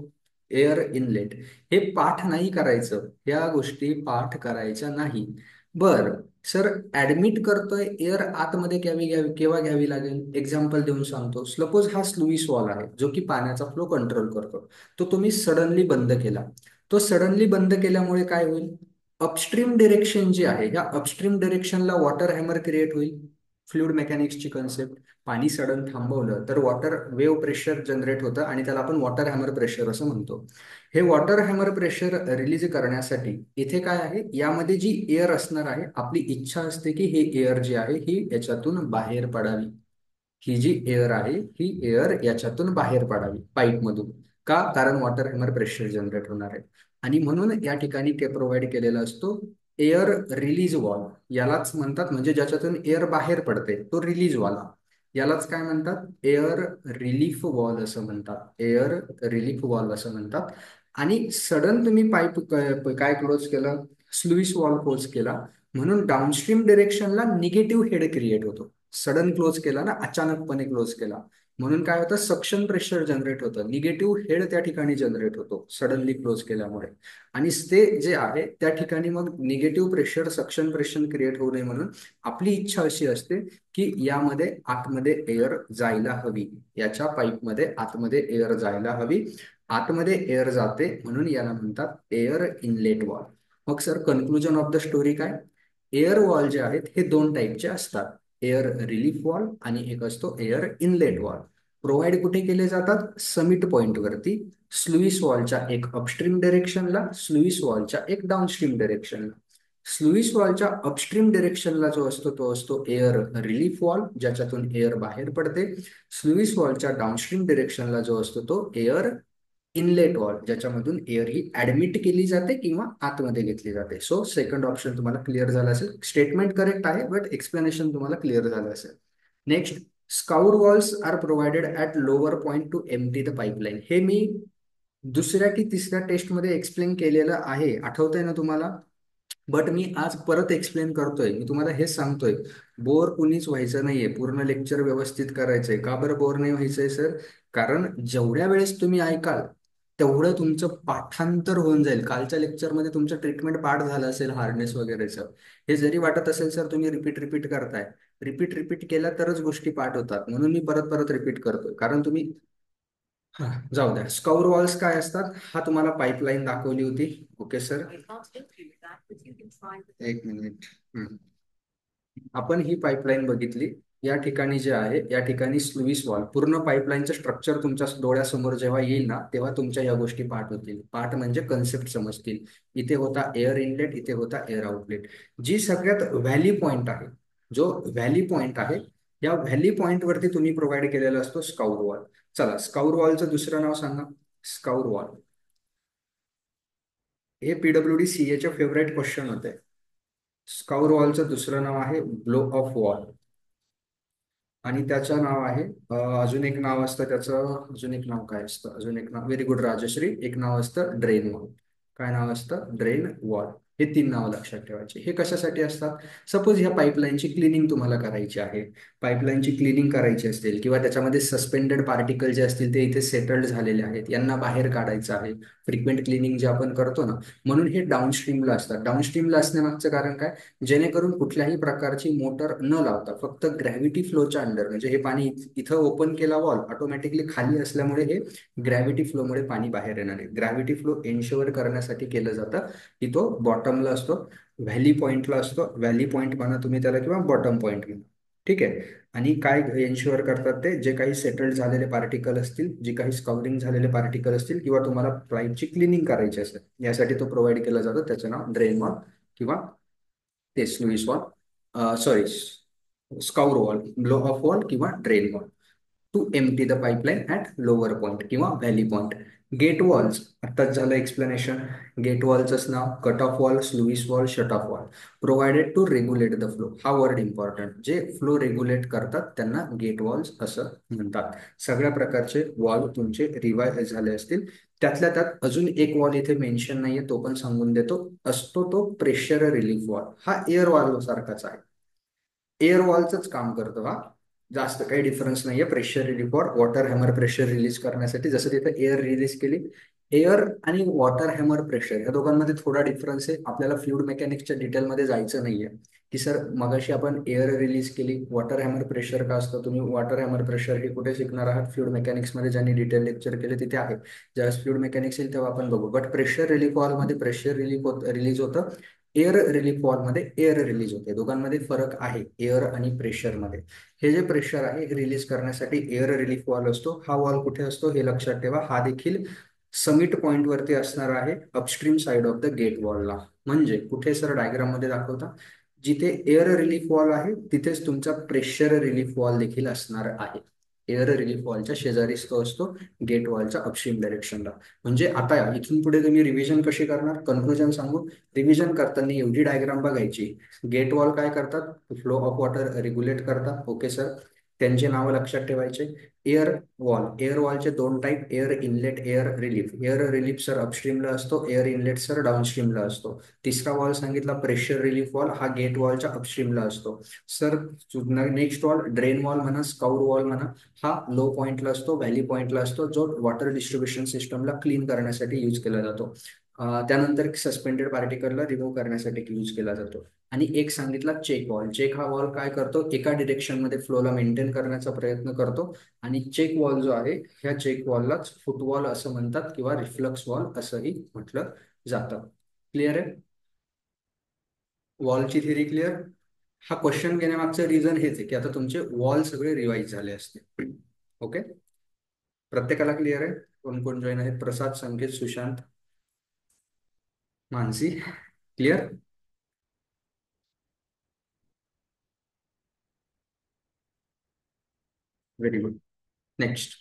Air inlet. हे पाठ नाही करायचं, या गोष्टी पाठ करायच्या नाही. बर सर, ऍडमिट करतोय एअर आतमध्ये केव्हा घ्यावी लागेल? एक्झाम्पल देऊन सांगतो. सपोज हा स्लुईस वॉल आहे जो की पाण्याचा फ्लो कंट्रोल करतो. तो तुम्ही सडनली बंद केला. तो सडनली बंद केल्यामुळे काय होईल, अपस्ट्रीम डिरेक्शन जी आहे या अपस्ट्रीम डिरेक्शनला वॉटर हॅमर क्रिएट होईल. फ्लुइड मेकॅनिक्सची कन्सेप्ट, पाणी सडन थांबवलं तर वॉटर वेव्ह प्रेशर जनरेट होतं आणि त्याला आपण वॉटर हॅमर प्रेशर असं म्हणतो. हे वॉटर हॅमर प्रेशर रिलीज करण्यासाठी इथे काय आहे, यामध्ये जी एअर असणार आहे, आपली इच्छा असते की हे एअर जी आहे ही याच्यातून बाहेर पडावी. ही जी एअर आहे ही एअर याच्यातून बाहेर पडावी पाईपमधून. का? कारण वॉटर हॅमर प्रेशर जनरेट होणार आहे. आणि म्हणून या ठिकाणी ते प्रोव्हाइड केलेला असतो एअर रिलीज वॉल. यालाच म्हणतात, म्हणजे ज्याच्यातून एअर बाहेर पडते तो रिलीज वाला, यालाच काय म्हणतात, एअर रिलीफ वॉल असं म्हणतात. एअर रिलीफ वॉल असं म्हणतात. आणि सडन तुम्ही पाईप काय क्लोज केलं, स्लुईस वॉल क्लोज केला, म्हणून डाऊनस्ट्रीम डिरेक्शनला निगेटिव्ह हेड क्रिएट होतो. सडन क्लोज केला ना, अचानकपणे क्लोज केला, म्हणून काय होतं, सक्शन प्रेशर जनरेट होतं, निगेटिव्ह हेड त्या ठिकाणी जनरेट होतो सडनली क्लोज केल्यामुळे. आणि ते जे आहे त्या ठिकाणी मग negative pressure, suction pressure create होऊ नये म्हणून आपली इच्छा अशी असते की यामध्ये आतमध्ये एअर जायला हवी, याच्या पाईपमध्ये आतमध्ये एअर जायला हवी. आतमध्ये एअर जाते म्हणून याला म्हणतात एअर इनलेट वॉल. मग sir conclusion of the story काय, एअर वॉल जे आहेत हे दोन टाईपचे असतात, एअर रिलीफ वॉल आणि एक असतो एअर इनलेट वॉल. प्रोव्हाइड कुठे केले जातात, समिट पॉइंट वरती. स्लुईस वॉलच्या एक अपस्ट्रीम डिरेक्शनला, स्लुईस वॉलच्या एक डाऊनस्ट्रीम डिरेक्शनला. स्लुईस वॉलच्या अपस्ट्रीम डिरेक्शनला जो असतो तो असतो एअर रिलीफ वॉल, ज्याच्यातून एअर बाहेर पडते. स्लुईस वॉलच्या डाऊनस्ट्रीम डिरेक्शनला जो असतो तो एअर इनलेट वॉल, ज्याच्यामधून एअर ही ऍडमिट केली जाते किंवा आतमध्ये घेतली जाते. सो सेकंड ऑप्शन तुम्हाला क्लिअर झाला असेल. स्टेटमेंट करेक्ट आहे बट एक्सप्लेनेशन तुम्हाला क्लिअर झालं असेल. Next, स्काउर walls are provided at lower point to empty the pipeline. हे मी दुसऱ्या की तिसऱ्या टेस्टमध्ये एक्सप्लेन केलेलं आहे, आठवतंय ना तुम्हाला? बट मी आज परत एक्सप्लेन करतोय, मी तुम्हाला हेच सांगतोय, बोर कुणीच व्हायचं नाहीये, पूर्ण लेक्चर व्यवस्थित करायचंय. का बरं बोर नाही व्हायचंय सर? कारण जेवढ्या वेळेस तुम्ही ऐकाल तेवढं तुमचं पाठांतर होऊन जाईल. कालच्या लेक्चरमध्ये तुमचं ट्रीटमेंट पाठ झालं असेल हार्डनेस वगैरेचं. हे जरी वाटत असेल सर तुम्ही रिपीट रिपीट करताय, रिपीट रिपीट केल्या तरच गोष्टी पाठ होतात. म्हणून मी परत परत रिपीट करतोय, कारण तुम्ही हा जाऊ द्या. स्काउर वॉल्स काय असतात हा तुम्हाला पाईपलाईन दाखवली होती. ओके सर, एक मिनिट. आपण ही पाईपलाईन बघितली. या ठिकाणी जे आहे या ठिकाणी स्लुईस वॉल, पूर्ण पाईपलाईनचं स्ट्रक्चर तुमच्या डोळ्यासमोर जेव्हा येईल ना तेव्हा तुमच्या या गोष्टी पाठ होतील. पाठ म्हणजे कन्सेप्ट समजतील. इथे होता एअर इनलेट, इथे होता एअर आउटलेट. जी सगळ्यात व्हॅली पॉइंट आहे, जो व्हॅली पॉइंट आहे, या व्हॅली पॉइंट वरती तुम्ही प्रोव्हाइड केलेला असतो स्काउर वॉल. चला स्काउर वॉलचं दुसरं नाव सांगा. स्काउर वॉल हे पीडब्ल्यूडी सीएचे फेवरेट क्वेश्चन होते. स्काउर वॉलचं दुसरं नाव आहे ब्लो ऑफ वॉल. आणि त्याचं नाव आहे अजून एक नाव असतं त्याचं, अजून एक नाव काय असतं, अजून एक नाव, व्हेरी गुड राजश्री, एक नाव असतं ड्रेन वॉल. काय नाव असतं? Drain wall. हे तीन नावं लक्षात ठेवायची. हे कशासाठी असतात? सपोज ह्या पाईपलाईनची क्लिनिंग तुम्हाला करायची आहे, पाईपलाईनची क्लिनिंग करायची असतील किंवा त्याच्यामध्ये सस्पेंडेड पार्टिकल जे असतील ते इथे सेटल्ड झालेले आहेत, यांना बाहेर काढायचं आहे. फ्रिक्वेंट क्लिनिंग जे आपण करतो ना, म्हणून हे डाऊनस्ट्रीमला असतात. डाऊनस्ट्रीमला असण्यामागचं कारण काय? जेणेकरून कुठल्याही प्रकारची मोटर न लावता फक्त ग्रॅव्हिटी फ्लोच्या अंडर, म्हणजे हे पाणी इथं ओपन केला वॉल, ऑटोमॅटिकली खाली असल्यामुळे हे ग्रॅव्हिटी फ्लोमुळे पाणी बाहेर येणार आहे. ग्रॅव्हिटी फ्लो एन्श्युअर करण्यासाठी केलं जातं की तो बॉटमला असतो, व्हॅली पॉइंटला असतो. व्हॅली पॉइंट म्हणा तुम्ही त्याला किंवा बॉटम पॉइंट म्हणा. ठीक आहे. आणि काय एन्श्युअर करतात ते, जे काही सेटल्ड झालेले पार्टिकल असतील, जे काही स्काउरिंग झालेले पार्टिकल असतील किंवा तुम्हाला पाईपची क्लिनिंग करायची असेल यासाठी तो प्रोव्हाइड केला जातो. त्याचं नाव ड्रेन वॉल किंवा ते sluice valve, sorry scour valve, blow off valve किंवा drain valve, to empty the pipeline at lower point किंवा व्हॅली पॉईंट. गेट वॉल्स आत्ताच झालं एक्सप्लेनेशन. गेट वॉलचंच नाव cut off valve, sluice valve, shut off valve. Provided to regulate the flow. हा word important. जे flow regulate करतात त्यांना gate walls असं म्हणतात. सगळ्या प्रकारचे वॉल तुमचे रिवाय झाले असतील. त्यातल्या त्यात अजून एक वॉल इथे मेन्शन नाहीये, तो पण सांगून देतो. असतो तो प्रेशर रिलीफ वॉल. हा एअर वॉल सारखाच आहे, एअर वॉलचंच काम करतो हा. जास्त काही डिफरन्स नाहीये. Pressure relief wall, water hammer pressure release करण्यासाठी, जसं तिथे एअर रिलीज केली. एअर आणि वॉटर हॅमर प्रेशर या दोघांमध्ये थोडा डिफरन्स आहे. आपल्याला फ्लुइड मेकॅनिक्सच्या डिटेलमध्ये जायचं नाहीये की सर मगाशी आपण एअर रिलीज केली, वॉटर हॅमर प्रेशर का असतं. तुम्ही वॉटर हॅमर प्रेशर हे कुठे शिकणार आहात? फ्लुइड मेकॅनिक्समध्ये ज्यांनी डिटेल लेक्चर केले तिथे आहे. ज्यावेळेस फ्लुइड मेकॅनिक्स येईल तेव्हा आपण बघू. बट प्रेशर रिलीफ वॉलमध्ये प्रेशर रिलीज होतं, एअर रिलीफ वॉलमध्ये एअर रिलीज होते. दोघांमध्ये फरक आहे एअर आणि प्रेशरमध्ये. हे जे प्रेशर आहे हे रिलीज करण्यासाठी एअर रिलीफ वॉल असतो. हा वॉल कुठे असतो हे लक्षात ठेवा. हा देखील समिट पॉइंट वरती असणार आहे, upstream side of the gate वॉलला. म्हणजे कुठे सर डायग्राम मध्ये दाखवता, जिथे एअर रिलीफ वॉल आहे तिथेच तुमचा प्रेशर रिलीफ वॉल देखील असणार आहे. एअर रिलीफ वॉलच्या शेजारीच तो असतो, गेट वॉलच्या अपस्ट्रीम डायरेक्शनला. म्हणजे आता इथून पुढे तुम्ही रिव्हिजन कशी करणार? कन्क्लुजन सांगू. रिव्हिजन करताना एवढी डायग्राम बघायची. गेट वॉल काय करतात? फ्लो ऑफ वॉटर रेग्युलेट करतात. ओके सर, त्यांचे नावं लक्षात ठेवायचे. एअर वॉल, एअर वॉलचे दोन type, air inlet, air relief. Air relief sir अपस्ट्रीमला असतो, एअर इनलेट सर डाऊनस्ट्रीमला असतो. तिसरा वॉल सांगितला प्रेशर रिलीफ वॉल, हा गेट वॉलच्या अपस्ट्रीमला असतो. Sir next valve drain valve म्हणा, स्काउर वॉल म्हणा, हा लो पॉइंटला असतो, व्हॅली पॉइंटला असतो, जो वॉटर डिस्ट्रीब्युशन सिस्टमला क्लीन करण्यासाठी यूज केला जातो. त्यानंतर सस्पेंडेड पार्टिकलला रिमूव्ह करण्यासाठी यूज केला जातो. आणि एक सांगितला चेक वॉल. चेक हा वॉल काय करतो? एका डिरेक्शन मध्ये फ्लोला मेंटेन करण्याचा प्रयत्न करतो. आणि चेक वॉल जो आहे ह्या चेक वॉललाच फुटवॉल असं म्हणतात किंवा रिफ्लक्स वॉल असंही म्हटलं जातं. क्लिअर आहे? वॉलची थिअरी क्लिअर? हा क्वेश्चन घेण्यामागचं रिझन हेच आहे की आता तुमचे वॉल सगळे रिवाईज झाले असते. ओके, प्रत्येकाला क्लिअर आहे? कोण कोण जॉईन आहेत? Prasad, Sanket, Sushant, Mansi, clear? Very good. Next.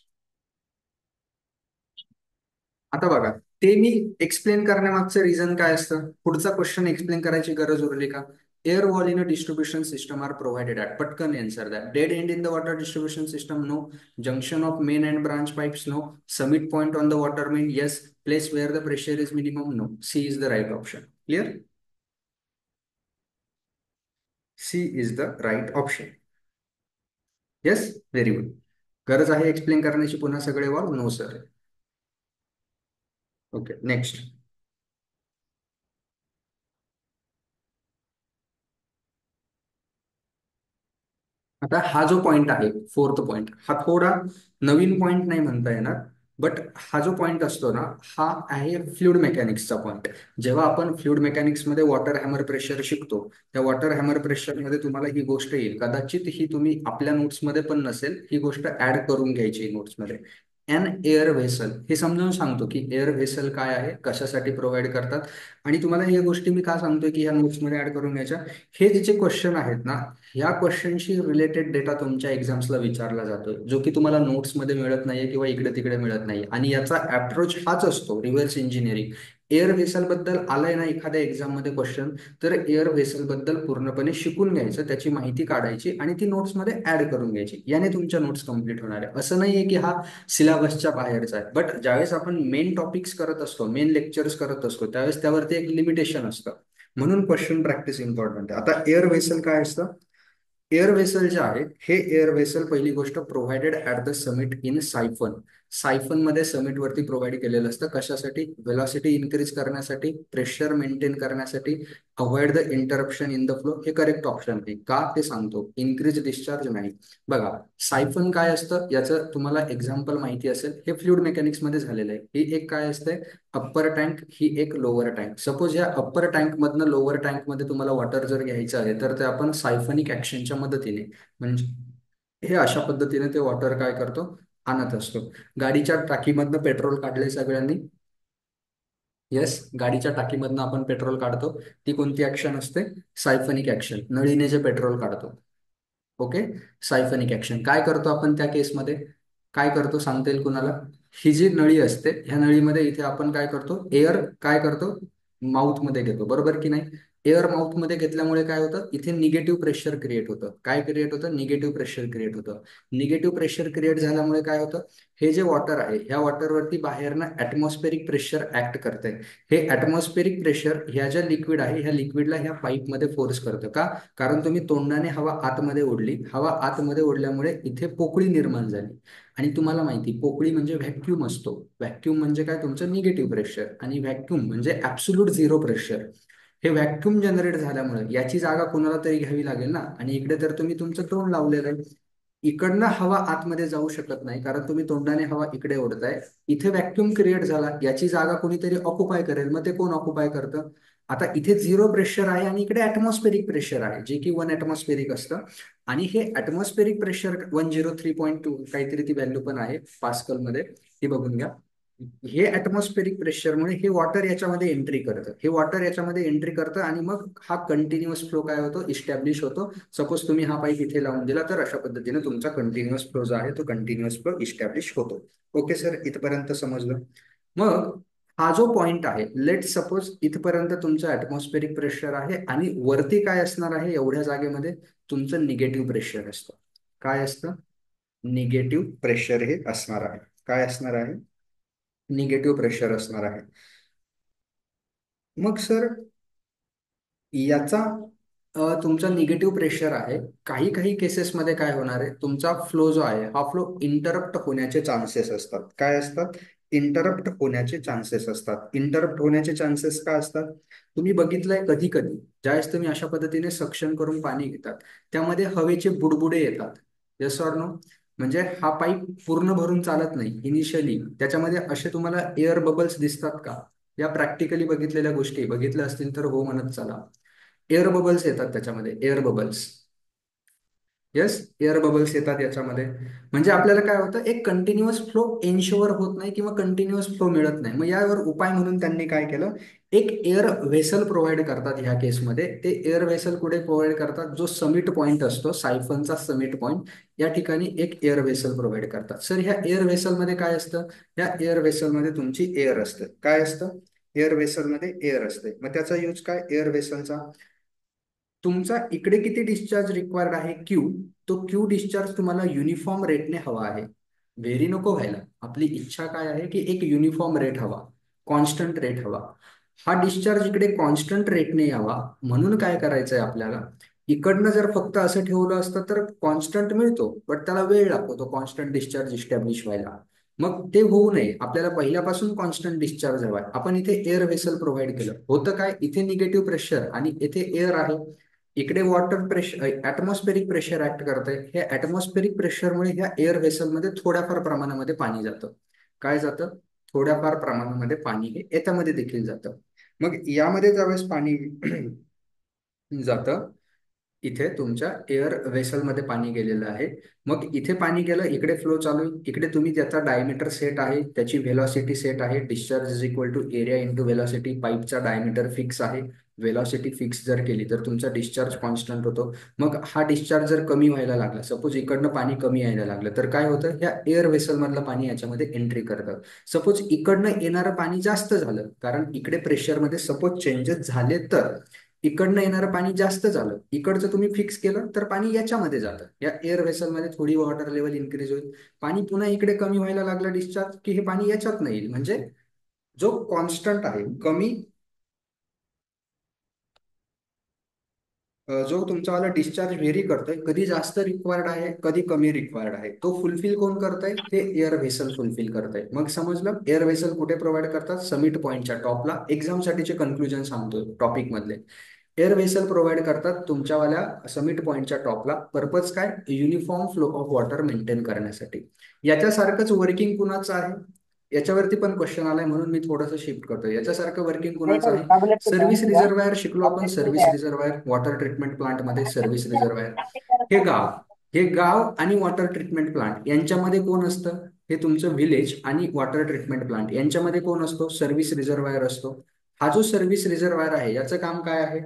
आता बघा, ते मी एक्सप्लेन करण्यामागचं रिझन काय असतं? पुढचा क्वेश्चन एक्सप्लेन करायची गरज उरली का? Air valve in a distribution system are provided at, पटकन आन्सर द्या. Dead end in the water distribution system? No. Junction of main and branch pipes? No. Summit point on the water main? Yes. Place where the pressure is minimum? No. C is the right option. Clear? C is the right option. Yes, very good. गरज आहे explain करण्याची पुन्हा सगळे valve? No sir. Okay, next. आता हा जो point आहे, fourth point, हा थोडा नवीन पॉइंट नाही म्हणता येणार. बट हा जो पॉइंट असतो ना, हा आहे फ्लुइड मेकॅनिक्सचा पॉइंट. जेव्हा आपण फ्लुइड मेकॅनिक्समध्ये वॉटर हॅमर प्रेशर शिकतो, त्या वॉटर हॅमर प्रेशरमध्ये तुम्हाला ही गोष्ट येईल, कदाचित ही तुम्ही आपल्या नोट्समध्ये पण नसेल, ही गोष्ट ऍड करून घ्यायची नोट्समध्ये. एन एअर व्हेसल, हे समजावून सांगतो की एअर व्हेसल काय आहे, कशासाठी प्रोव्हाइड करतात. आणि तुम्हाला या गोष्टी मी का सांगतोय की ह्या नोट्समध्ये ऍड करून घ्यायच्या. हे जे क्वेश्चन आहेत ना, ह्या क्वेश्चनशी रिलेटेड डेटा तुमच्या एक्झाम्सला विचारला जातोय, जो की तुम्हाला नोट्समध्ये मिळत नाहीये किंवा इकडे तिकडे मिळत नाही. आणि याचा अप्रोच हाच असतो, रिव्हर्स इंजिनिअरिंग. एअर व्हेसल बद्दल आलाय ना एखाद्या एक्झाम मध्ये क्वेश्चन, तर एअर व्हेसल बद्दल पूर्णपणे शिकून घ्यायचं, त्याची माहिती काढायची आणि ती नोट्समध्ये ऍड करून घ्यायची. याने तुमच्या नोट्स कम्प्लीट होणार आहे. असं नाहीये की हा सिलेबसच्या बाहेरचा आहे. बट ज्यावेळेस आपण मेन टॉपिक्स करत असतो, मेन लेक्चर्स करत असतो, त्यावेळेस त्यावरती एक लिमिटेशन असतं. म्हणून क्वेश्चन प्रॅक्टिस इम्पॉर्टंट आहे. आता एअर व्हेसल काय असतं? एअर वेसल जे आहे, हे एअर वेसल पहिली गोष्ट provided at the summit in siphon. Siphon मध्ये समिट वरती प्रोव्हाइड केलेलं असतं. कशासाठी? व्हेलॉसिटी इन्क्रीज करण्यासाठी, प्रेशर मेंटेन करण्यासाठी, avoid the interruption in the flow. हे करेक्ट ऑप्शन आहे. का ते सांगतो, इन्क्रीज डिस्चार्ज नाही. बघा, सायफन काय असतं याचं तुम्हाला एक्झाम्पल माहिती असेल, हे फ्लुइड मेकॅनिक्स मध्ये झालेलं आहे. ही एक काय असते, अप्पर टँक, ही एक लोअर टँक. सपोज या अप्पर टँक मधनं लोअर टँक मध्ये तुम्हाला वॉटर जर घ्यायचं आहे, तर ते आपण सायफनिक ऍक्शनच्या मदतीने, म्हणजे हे अशा पद्धतीने ते वॉटर काय करतो, आणत असतो. गाडीच्या टाकीमधनं पेट्रोल काढले सगळ्यांनी? येस, गाडीच्या टाकीमधनं आपण पेट्रोल काढतो. ती कोणती ऍक्शन असते? सायफनिक ऍक्शन. नळीने जे पेट्रोल काढतो. Okay, siphonic action. काय करतो आपण त्या केसमध्ये? काय करतो सांगता येईल कुणाला? ही जी नळी असते, ह्या नळीमध्ये इथे आपण काय करतो, एअर काय करतो, माउथ मध्ये घेतो, बरोबर की नाही? एअर माउथ मध्ये घेतल्यामुळे काय होतं, इथे निगेटिव्ह प्रेशर क्रिएट होतं. काय क्रिएट होतं? निगेटिव्ह प्रेशर क्रिएट होतं. निगेटिव्ह प्रेशर क्रिएट झाल्यामुळे काय होतं, हे जे वॉटर आहे, ह्या वॉटरवरती बाहेरनं ऍटमॉस्फेरिक प्रेशर ऍक्ट करतंय. हे ऍटमॉस्फेरिक प्रेशर ह्या ज्या लिक्विड आहे, ह्या लिक्विडला ह्या पाईपमध्ये फोर्स करतं. का? कारण तुम्ही तोंडाने हवा आतमध्ये ओढली, हवा आतमध्ये ओढल्यामुळे इथे पोकळी निर्माण झाली. आणि तुम्हाला माहिती, पोकळी म्हणजे व्हॅक्यूम असतो. व्हॅक्यूम म्हणजे काय? तुमचं निगेटिव्ह प्रेशर. आणि व्हॅक्यूम म्हणजे ऍब्सोल्यूट झिरो प्रेशर. हे व्हॅक्यूम जनरेट झाल्यामुळे याची जागा कोणाला तरी घ्यावी लागेल ना. आणि इकडे तर तुम्ही तुमचं तोंड लावलेलं आहे, इकडनं हवा आतमध्ये जाऊ शकत नाही, कारण तुम्ही तोंडाने हवा इकडे ओढताय. इथे व्हॅक्यूम क्रिएट झाला, याची जागा कोणीतरी ऑक्युपाय करेल. मग ते कोण ऑक्युपाय करतं? आता इथे झिरो प्रेशर आहे आणि इकडे ऍटमॉस्फेरिक प्रेशर आहे, जे की 1 ऍटमॉस्फेरिक असतं. आणि हे ऍटमॉस्फेरिक प्रेशर 103.2 काहीतरी ती व्हॅल्यू पण आहे पास्कल मध्ये, ती बघून घ्या. हे ऍटमॉस्फेरिक प्रेशरमुळे हे वॉटर याच्यामध्ये एंट्री करतं, हे वॉटर याच्यामध्ये एंट्री करतं आणि मग हा कंटिन्युअस फ्लो काय होतो, इस्टॅब्लिश होतो. सपोज तुम्ही हा पाईप इथे लावून दिला, तर अशा पद्धतीने तुमचा कंटिन्युअस फ्लो जो आहे, तो कंटिन्युअस फ्लो इस्टॅब्लिश होतो. ओके सर, इथपर्यंत समजलं? मग हा जो पॉइंट आहे, लेट सपोज इथपर्यंत तुमचं ऍटमॉस्फेरिक प्रेशर आहे आणि वरती काय असणार आहे, एवढ्या जागेमध्ये तुमचं निगेटिव्ह प्रेशर असतं. काय असतं? निगेटिव्ह प्रेशर हे असणार आहे. काय असणार आहे? निगेटिव्ह प्रेशर असणार आहे. मग सर याचा तुमचा निगेटिव्ह प्रेशर आहे. काही काही केसेसमध्ये काय होणार आहे, तुमचा फ्लो जो आहे, हा फ्लो इंटरप्ट होण्याचे चान्सेस असतात. काय असतात? इंटरप्ट होण्याचे चान्सेस असतात. इंटरप्ट होण्याचे चान्सेस काय असतात? तुम्ही बघितलंय कधी कधी, ज्यावेळेस तुम्ही अशा पद्धतीने सक्शन करून पाणी घेतात, त्यामध्ये हवेचे बुडबुडे येतात. Yes or no? म्हणजे हा पाईप पूर्ण भरून चालत नाही इनिशियली, त्याच्यामध्ये असे तुम्हाला एअर बबल्स दिसतात का? या प्रॅक्टिकली बघितलेल्या गोष्टी बघितल्या असतील तर हो म्हणत चला. एअर बबल्स येतात त्याच्यामध्ये, air bubbles. Yes, air bubbles येतात याच्यामध्ये. म्हणजे आपल्याला काय होतं, एक कंटिन्युअस फ्लो एन्शुअर होत नाही किंवा कंटिन्युअस फ्लो मिळत नाही. मग यावर उपाय म्हणून त्यांनी काय केलं, एक एअर व्हेसल प्रोव्हाइड करतात. ह्या केसमध्ये ते एअर व्हेसल कुठे प्रोव्हाइड करतात, जो समिट पॉइंट असतो, सायफनचा समिट पॉइंट, या ठिकाणी एक एअर व्हेसल प्रोव्हाइड करतात. सर ह्या एअर व्हेसलमध्ये काय असतं? या एअर व्हेसलमध्ये तुमची एअर असते. काय असतं? एअर व्हेसलमध्ये एअर असते. मग त्याचा यूज काय एअर व्हेसलचा? तुमचा इकडे किती डिस्चार्ज रिक्वायर्ड आहे, क्यू, तो क्यू डिस्चार्ज तुम्हाला युनिफॉर्म रेटने हवा आहे. व्हेरी नको व्हायला. आपली इच्छा काय आहे की एक युनिफॉर्म रेट हवा, कॉन्स्टंट रेट हवा. हा डिस्चार्ज इकडे कॉन्स्टंट रेटने यावा, म्हणून काय करायचंय आपल्याला, इकडनं जर फक्त असं ठेवलं असतं तर कॉन्स्टंट मिळतो, बट त्याला वेळ लागतो तो कॉन्स्टंट डिस्चार्ज इस्टॅब्लिश व्हायला. मग ते होऊ नये, आपल्याला पहिल्यापासून कॉन्स्टंट डिस्चार्ज हवाय. आपण इथे एअर व्हेसल प्रोव्हाइड केलं, होतं काय, इथे निगेटिव्ह प्रेशर आणि इथे एअर आहे. इकडे water pressure, atmospheric pressure act करतंय. हे ऍटमॉस्फेरिक प्रेशरमुळे ह्या एअर व्हेसलमध्ये थोड्याफार प्रमाणामध्ये पाणी जातं. काय जातं? थोड्याफार प्रमाणामध्ये पाणी हे याच्यामध्ये देखील जातं. मग यामध्ये ज्यावेळेस पाणी जातं, इथे तुमच्या एअर व्हेसलमध्ये पाणी गेलेलं आहे. मग इथे पाणी गेलं, इकडे फ्लो चालू आहे. इकडे तुम्ही त्याचा डायमीटर सेट आहे, त्याची व्हेलॉसिटी सेट आहे. Discharge is equal to area into velocity. पाईपचा डायमीटर फिक्स आहे. व्हेलॉसिटी फिक्स जर केली तर तुमचा डिस्चार्ज कॉन्स्टंट होतो. मग हा डिस्चार्ज जर कमी व्हायला लागला, सपोज इकडनं पाणी कमी यायला लागलं, तर काय होतं, ह्या एअर व्हेसल मधलं पाणी याच्यामध्ये एंट्री करतं. सपोज इकडनं येणारं पाणी जास्त झालं, कारण इकडे प्रेशरमध्ये सपोज चेंजेस झाले, तर इकडनं येणारं पाणी जास्त झालं, इकडचं तुम्ही फिक्स केलं, तर पाणी याच्यामध्ये जातं. या एअर व्हेसलमध्ये थोडी वॉटर लेवल इन्क्रीज होईल. पाणी पुन्हा इकडे कमी व्हायला लागलं डिस्चार्ज, की हे पाणी याच्यात नाही येईल. म्हणजे जो कॉन्स्टंट आहे, कमी, जो तुमचावाला डिस्चार्ज व्हेरी करतोय, कधी जास्त रिक्वायर्ड आहे, कधी कमी रिक्वायर्ड आहे, तो फुलफिल कोण करतंय? ते एअर व्हेसल फुलफिल करतंय. मग समजलं, एअर व्हेसल कुठे प्रोव्हाइड करतात? समिट पॉईंटच्या टॉपला. एक्झामसाठीचे कन्क्लुजन सांगतोय टॉपिक मधले. एअर व्हेसल प्रोव्हाइड करतात तुमच्यावाल्या समिट पॉईंटच्या टॉपला. पर्पज काय? Uniform flow of water maintain करण्यासाठी. याच्यासारखंच वर्किंग कुणाचं आहे? याच्यावरती पण क्वेश्चन आलाय, म्हणून मी थोडंसं शिफ्ट करतोय. याच्यासारखं वर्किंग कुणाचं आहे? सर्व्हिस रिझर्वायर शिकलो आपण. Service reservoir water treatment plant मध्ये सर्व्हिस रिझर्वायर. हे गाव, हे गाव आणि वॉटर ट्रीटमेंट प्लांट यांच्यामध्ये कोण असतं? हे तुमचं विलेज आणि वॉटर ट्रीटमेंट प्लांट यांच्यामध्ये कोण असतो? सर्व्हिस रिझर्वायर असतो. हा जो सर्व्हिस रिझर्वायर आहे, याचं काम काय आहे?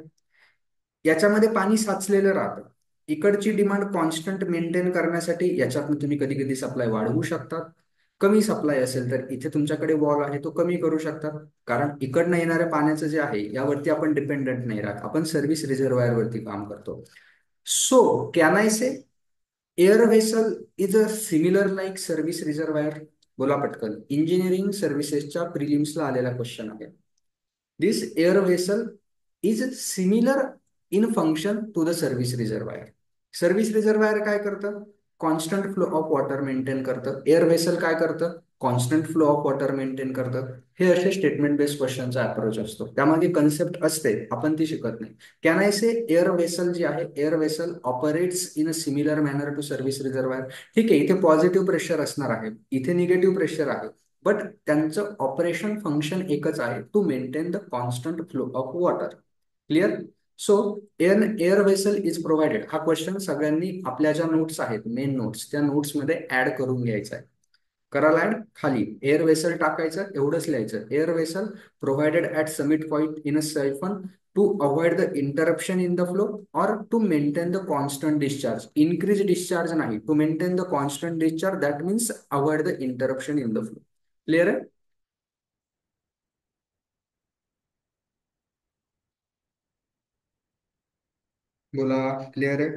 याच्यामध्ये पाणी साचलेलं राहतं. इकडची डिमांड कॉन्स्टंट मेंटेन करण्यासाठी याच्यातून तुम्ही कधी कधी सप्लाय वाढवू शकतात. कमी सप्लाय असेल तर इथे तुमच्याकडे वॉल आहे, तो कमी करू शकतात. कारण इकडनं येणाऱ्या पाण्याचं जे आहे, यावरती आपण डिपेंडंट नाही राहत, आपण सर्व्हिस रिझर्वायर वरती काम करतो. So can I say air vessel is a similar like service reservoir? बोला पटकन. इंजिनिअरिंग सर्व्हिसेसच्या प्रिलिम्सला आलेला क्वेश्चन आहे. This air vessel is similar in function to the service reservoir. Service reservoir काय करतं? Constant flow of water maintain करतं. Air vessel काय करतं? Constant flow of water maintain करतं. हे असे स्टेटमेंट बेस्ड क्वेश्चनचा अप्रोच असतो. त्यामागे कन्सेप्ट असते, आपण ती शिकत नाही. Can I say air vessel जी आहे, air vessel operates in a similar manner to service reservoir. ठीक आहे, इथे पॉझिटिव्ह प्रेशर असणार आहे, इथे निगेटिव्ह प्रेशर आहे, बट त्यांचं ऑपरेशन फंक्शन एकच आहे, to maintain the constant flow of water. Clear? So an air vessel is provided. हा क्वेश्चन सगळ्यांनी आपल्या ज्या नोट्स आहेत, मेन नोट्स, त्या नोट्समध्ये ऍड करून घ्यायचा आहे. कराल ऍड. खाली एअर व्हेसल टाकायचं, एवढंच लिहायचं. Air vessel provided at summit point in a siphon to avoid the interruption in the flow or to maintain the constant discharge. Increase discharge नाही, to maintain the constant discharge, that means avoid the interruption in the flow. Clear आहे? बोला. Clear आहे?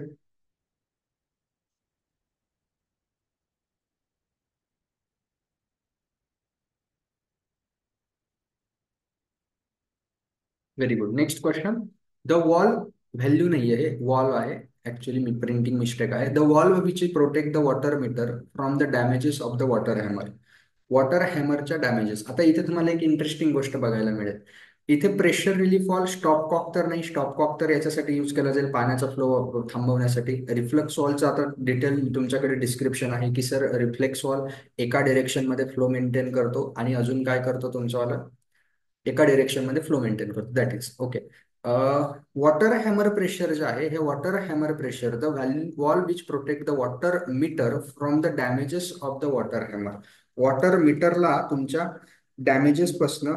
Very good. Next question. The valve, value नाही आहे, valve आहे. Actually मी printing mistake आहे. The valve which protect the water meter from the damages of the water hammer. Water हॅमरच्या damages. आता इथे तुम्हाला एक इंटरेस्टिंग गोष्ट बघायला मिळेल. इथे pressure relief valve, stop cock तर नाही. स्टॉप कॉक तर याच्यासाठी यूज केला जाईल पाण्याचा फ्लो थांबवण्यासाठी. रिफ्लेक्स वॉलचं आता डिटेल तुमच्याकडे डिस्क्रिप्शन आहे की सर रिफ्लेक्स वॉल एका डिरेक्शन मध्ये फ्लो मेंटेन करतो आणि अजून काय करतो तुमच्यावाला, एका डिरेक्शन मध्ये फ्लो मेंटेन करतो. That is okay. Water hammer pressure जे आहे, हे water hammer pressure, the valve which protect the water meter from the damages of the water hammer. Water मीटरला तुमच्या डॅमेजेस पासून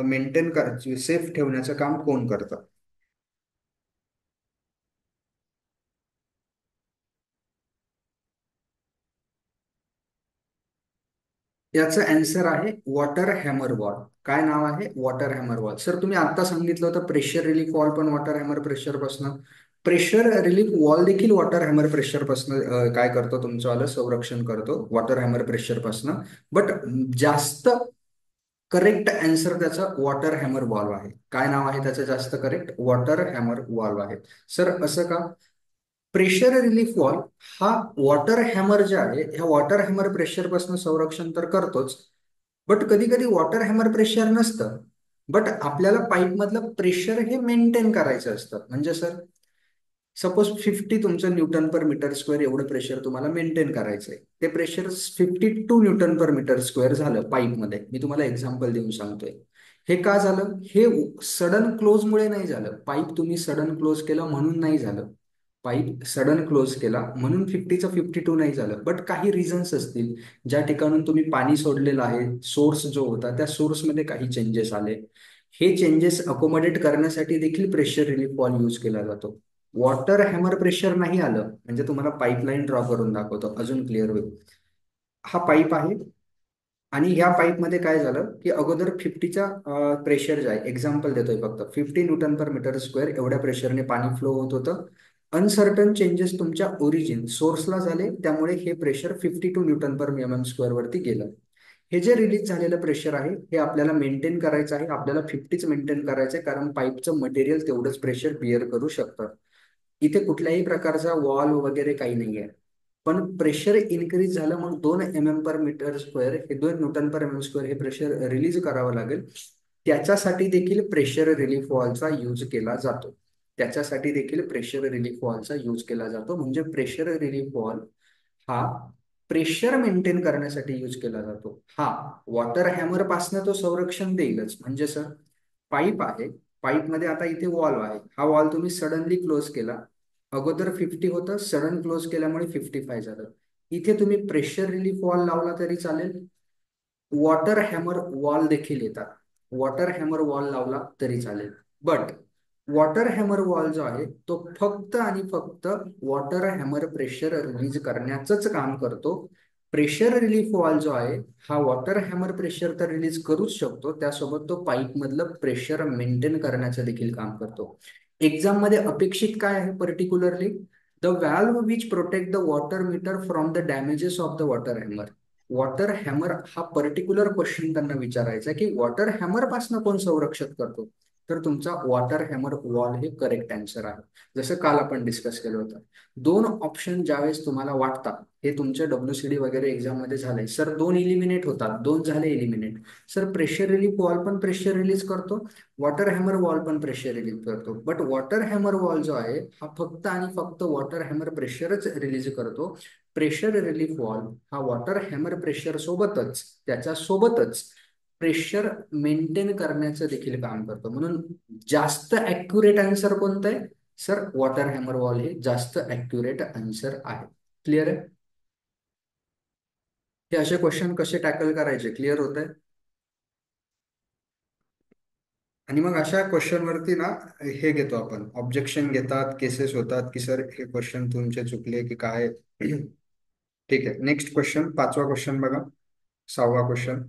मेंटेन करायची, सेफ ठेवण्याचं काम कोण करतं? याचं आन्सर आहे वॉटर हॅमर वॉल. काय नाव आहे? Water hammer wall. सर तुम्ही आता सांगितलं होतं प्रेशर रिलीफ वॉल पण वॉटर हॅमर प्रेशर पासून. प्रेशर रिलीफ वॉल देखील वॉटर हॅमर प्रेशर पासून काय करतो तुमचं आलं, संरक्षण करतो वॉटर हॅमर प्रेशर पासून. बट जास्त करेक्ट आन्सर त्याचा वॉटर हॅमर वॉल्व आहे. काय नाव आहे त्याचं जास्त करेक्ट? वॉटर हॅमर वॉल्व आहे. सर असं का? प्रेशर रिलीफ वॉल्व हा वॉटर हॅमर जे आहे, ह्या वॉटर हॅमर प्रेशर पासून संरक्षण तर करतोच, बट कधी कधी वॉटर हॅमर प्रेशर नसतं, बट आपल्याला पाईप मधलं प्रेशर हे मेंटेन करायचं असतं. म्हणजे सर सपोज 50 तुमचं न्यूटन पर मीटर स्क्वेअर एवढं प्रेशर तुम्हाला मेंटेन करायचंय. ते प्रेशर 52 न्यूटन पर मीटर स्क्वेअर झालं पाईपमध्ये. मी तुम्हाला एक्झाम्पल देऊन सांगतोय. हे का झालं? हे सडन क्लोजमुळे नाही झालं. पाईप तुम्ही सडन क्लोज केलं म्हणून नाही झालं. पाईप सडन क्लोज केला म्हणून 50चं 52 नाही झालं. बट काही रिझन्स असतील, ज्या ठिकाणून तुम्ही पाणी सोडलेलं आहे, सोर्स जो होता त्या सोर्समध्ये काही चेंजेस आले. हे चेंजेस अकोमोडेट करण्यासाठी देखील प्रेशर रिलीफ वॉल्व यूज केला जातो. वॉटर हॅमर प्रेशर नाही आलं म्हणजे तुम्हाला पाईपलाईन ड्रॉ करून दाखवतो, अजून क्लिअर होईल. हा पाईप आहे आणि ह्या पाईपमध्ये काय झालं की अगोदर 50चा प्रेशर जे आहे, एक्झाम्पल देतोय फक्त, 50 न्यूटन पर मीटर स्क्वेअर एवढ्या प्रेशरने पाणी फ्लो होत होतं. अनसर्टन चेंजेस तुमच्या ओरिजिन सोर्सला झाले, त्यामुळे हे प्रेशर 52 न्यूटन पर एम स्क्वेअर वरती गेलं. हे जे रिलीज झालेलं प्रेशर आहे हे आपल्याला मेंटेन करायचं आहे. आपल्याला 50च मेंटेन करायचं आहे, कारण पाईपचं मटेरियल तेवढंच प्रेशर बिअर करू शकतं. इथे कुठल्याही प्रकारचा वॉल वगैरे काही नाहीये. पण प्रेशर इन्क्रीज झालं मग 2 पर मीटर स्क्वेअर हे 2 न्यूटन पर स्क्वेअर हे प्रेशर रिलीज करावं लागेल. त्याच्यासाठी देखील प्रेशर रिलीफ वॉलचा यूज केला जातो. त्याच्यासाठी देखील प्रेशर रिलीफ वॉलचा यूज केला जातो. म्हणजे प्रेशर रिलीफ वॉल हा प्रेशर मेंटेन करण्यासाठी यूज केला जातो. हा वॉटर हॅमर पासनं तो संरक्षण देईलच. म्हणजे सर पाईप आहे, पाईपमध्ये आता इथे वॉल्व आहे. हा वॉल्व तुम्ही सडनली क्लोज केला, अगोदर 50 होतं, सडन क्लोज केल्यामुळे 55 झालं. इथे तुम्ही प्रेशर रिलीफ वॉल लावला तरी चालेल, वॉटर हॅमर वॉल देखील येतात. वॉटर हॅमर वॉल लावला तरी चालेल. बट वॉटर हॅमर वॉल जो आहे तो फक्त आणि फक्त वॉटर हॅमर प्रेशर रिलीज करण्याचंच काम करतो. प्रेशर रिलीफ वॉल जो आहे हा वॉटर हॅमर प्रेशर तर रिलीज करूच शकतो, त्यासोबत तो पाईप मधलं प्रेशर मेंटेन करण्याचं देखील काम करतो. एक्झाम मध्ये अपेक्षित काय आहे particularly? The valve which protect the water meter from the damages of the water hammer. Water hammer हा पर्टिक्युलर क्वेश्चन त्यांना विचारायचा की वॉटर हॅमर पासून कोण संरक्षण करतो? तर तुमचा वॉटर हॅमर वॉल हे करेक्ट आन्सर आहे. जसं काल आपण डिस्कस केलं होतं. दोन ऑप्शन ज्यावेळेस तुम्हाला वाटतात, हे तुमच्या WCD वगैरे एक्झाम मध्ये झालंय, सर दोन इलिमिनेट होतात, दोन झाले eliminate. Sir pressure relief wall पण प्रेशर रिलीज करतो, वॉटर हॅमर वॉल पण प्रेशर रिलीज करतो. बट वॉटर हॅमर वॉल जो आहे हा फक्त आणि फक्त वॉटर हॅमर प्रेशरच रिलीज करतो. प्रेशर रिलीफ वॉल हा वॉटर हॅमर प्रेशर सोबतच, त्याच्या सोबतच प्रेशर मेंटेन करण्याचं देखील काम करतो. म्हणून जास्त ऍक्युरेट आन्सर कोणतं आहे? सर वॉटर हॅमर वॉल हे जास्त ऍक्युरेट आन्सर आहे. क्लिअर आहे? हे असे क्वेश्चन कसे टॅकल करायचे क्लिअर होत आहे? आणि मग अशा क्वेश्चन वरती ना हे घेतो आपण, ऑब्जेक्शन घेतात, केसेस होतात की सर हे क्वेश्चन तुमचे चुकले की काय. ठीक आहे, नेक्स्ट क्वेश्चन, पाचवा क्वेश्चन बघा. सहावा question.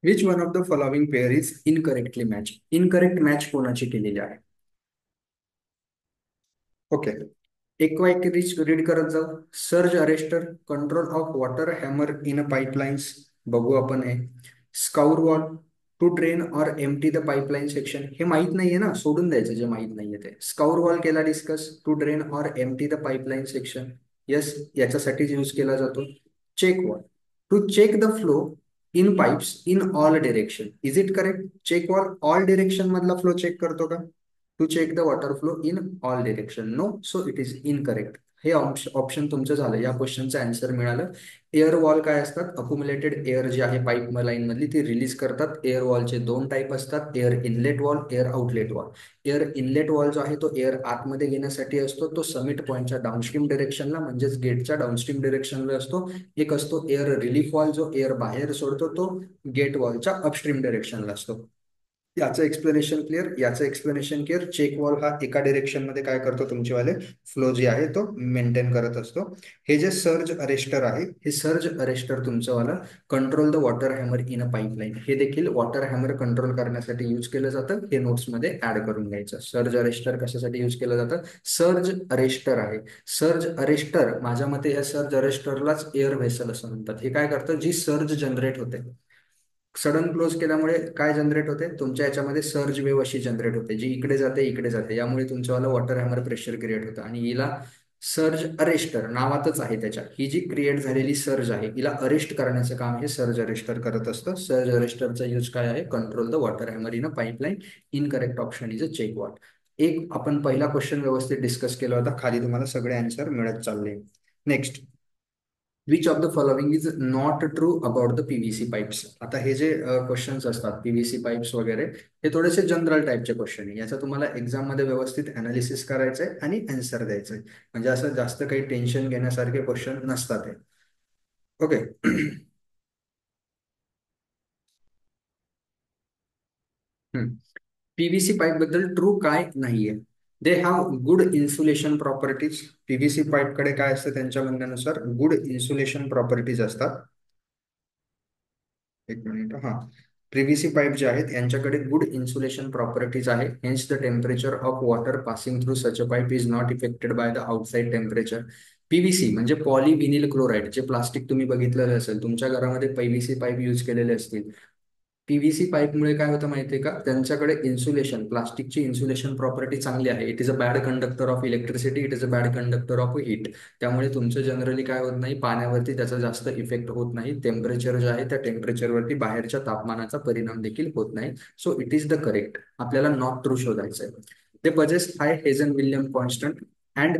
Which one of the following pair is incorrectly match? Incorrect match कोणाची केलेली आहे? ओके, एक एक रीड करत जाऊ. Surge arrester, control of water hammer in pipelines, बघू आपण हे. स्काउर wall, to drain or empty the pipeline section, हे माहित नाहीये ना, सोडून द्यायचं जे माहित नाहीये ते. स्काउर वॉल केला discuss, to drain or empty the pipeline section, yes याच्यासाठीच यूज केला जातो. Check valve, to check the flow in pipes in all direction, is it correct? Check valve all direction मधला फ्लो चेक करतो का? To check the water flow in all direction, no, so it is incorrect. हे option तुमचं झालं. या क्वेश्चनचं answer मिळालं. Air valve काय असतात? अक्युमुलेटेड एअर जी आहे पाईप लाईन मधली ती रिलीज करतात. एअर वॉलचे दोन टाईप असतात, air inlet valve, air outlet wall. Air inlet valve जो आहे तो एअर आतमध्ये घेण्यासाठी असतो, तो समिट पॉईंटच्या डाऊनस्ट्रीम डिरेक्शनला म्हणजेच गेटच्या डाऊनस्ट्रीम डिरेक्शनला असतो. एक असतो एअर रिलीफ वॉल जो एअर बाहेर सोडतो, तो गेट वॉलच्या अपस्ट्रीम डिरेक्शनला असतो. याचं एक्सप्लेनेशन क्लिअर, याचं एक्सप्लेनेशन क्लिअर. चेक वॉल हा एका डिरेक्शन मध्ये काय करतो, तुमचेवाले फ्लो जे आहे तो मेंटेन करत असतो. हे जे सर्ज अरेस्टर आहे, हे सर्ज अरेस्टर तुमचंवाला control the water hammer in a pipeline, हे देखील वॉटर हॅमर कंट्रोल करण्यासाठी यूज केलं जातं. हे नोट्समध्ये ऍड करून घ्यायचं. सर्ज अरेस्टर कशासाठी यूज केलं जातं? सर्ज अरेस्टर आहे. सर्ज अरेस्टर, माझ्या मते या सर्ज अरेस्टरलाच एअर व्हेसल असं म्हणतात. हे काय करतं, जी सर्ज जनरेट होते, सडन क्लोज केल्यामुळे काय जनरेट होते, तुमच्या याच्यामध्ये सर्ज वेव्ह अशी जनरेट होते, जी इकडे जाते इकडे जाते. यामुळे तुमच्यावाला वॉटर हॅमर प्रेशर क्रिएट होतं आणि हिला सर्ज अरेस्टर नावातच आहे त्याच्या. ही जी क्रिएट झालेली सर्ज आहे, हिला अरेस्ट करण्याचं काम हे सर्ज अरेस्टर करत असतं. सर्ज अरेस्टरचा यूज काय आहे? Control the water hammer in a pipeline. Incorrect option is a check valve. एक आपण पहिला क्वेश्चन व्यवस्थित डिस्कस केला होता, खाली तुम्हाला सगळे आन्सर मिळत चालले. Next, which of the following is not true about the PVC pipes. आता हे जे क्वेश्चन्स असतात पीव्हीसी पाईप्स वगैरे, हे थोडेसे जनरल टाईपचे क्वेश्चन आहे. याचा तुम्हाला एक्झाम मध्ये व्यवस्थित अनालिसिस करायचंय आणि आन्सर द्यायचंय. म्हणजे असं जास्त काही टेन्शन घेण्यासारखे क्वेश्चन नसतात हे. ओके. पीव्हीसी पाईप बद्दल ट्रू काय नाहीये? They have good insulation properties. PVC pipe कडे काय असतं त्यांच्या म्हणण्यानुसार? गुड इन्सुलेशन प्रॉपर्टीज असतात. एक मिनिट हा. पीव्हीसी पाईप जे आहेत यांच्याकडे गुड इन्सुलेशन प्रॉपर्टीज आहे. Hence the temperature of water passing through such a pipe is not affected by the outside temperature. PVC म्हणजे पॉलीव्हिनिल क्लोराईड, जे प्लास्टिक तुम्ही बघितलेलं असेल तुमच्या घरामध्ये पीव्हीसी पाईप यूज केलेले असतील. पीव्हीसी पाईपमुळे काय होतं माहितीये का, त्यांच्याकडे इन्सुलेशन, प्लास्टिकची इन्सुलेशन प्रॉपर्टी चांगली आहे. It is a bad conductor of electricity, it is a bad conductor of heat. त्यामुळे तुमचं जनरली काय होत नाही, पाण्यावरती त्याचा जास्त इफेक्ट होत नाही. टेम्परेचर जे आहे त्या टेम्परेचरवरती बाहेरच्या तापमानाचा परिणाम देखील होत नाही. So it is the correct. आपल्याला नॉट ट्रू शोधायचं आहे. ते possess high Hazen William constant and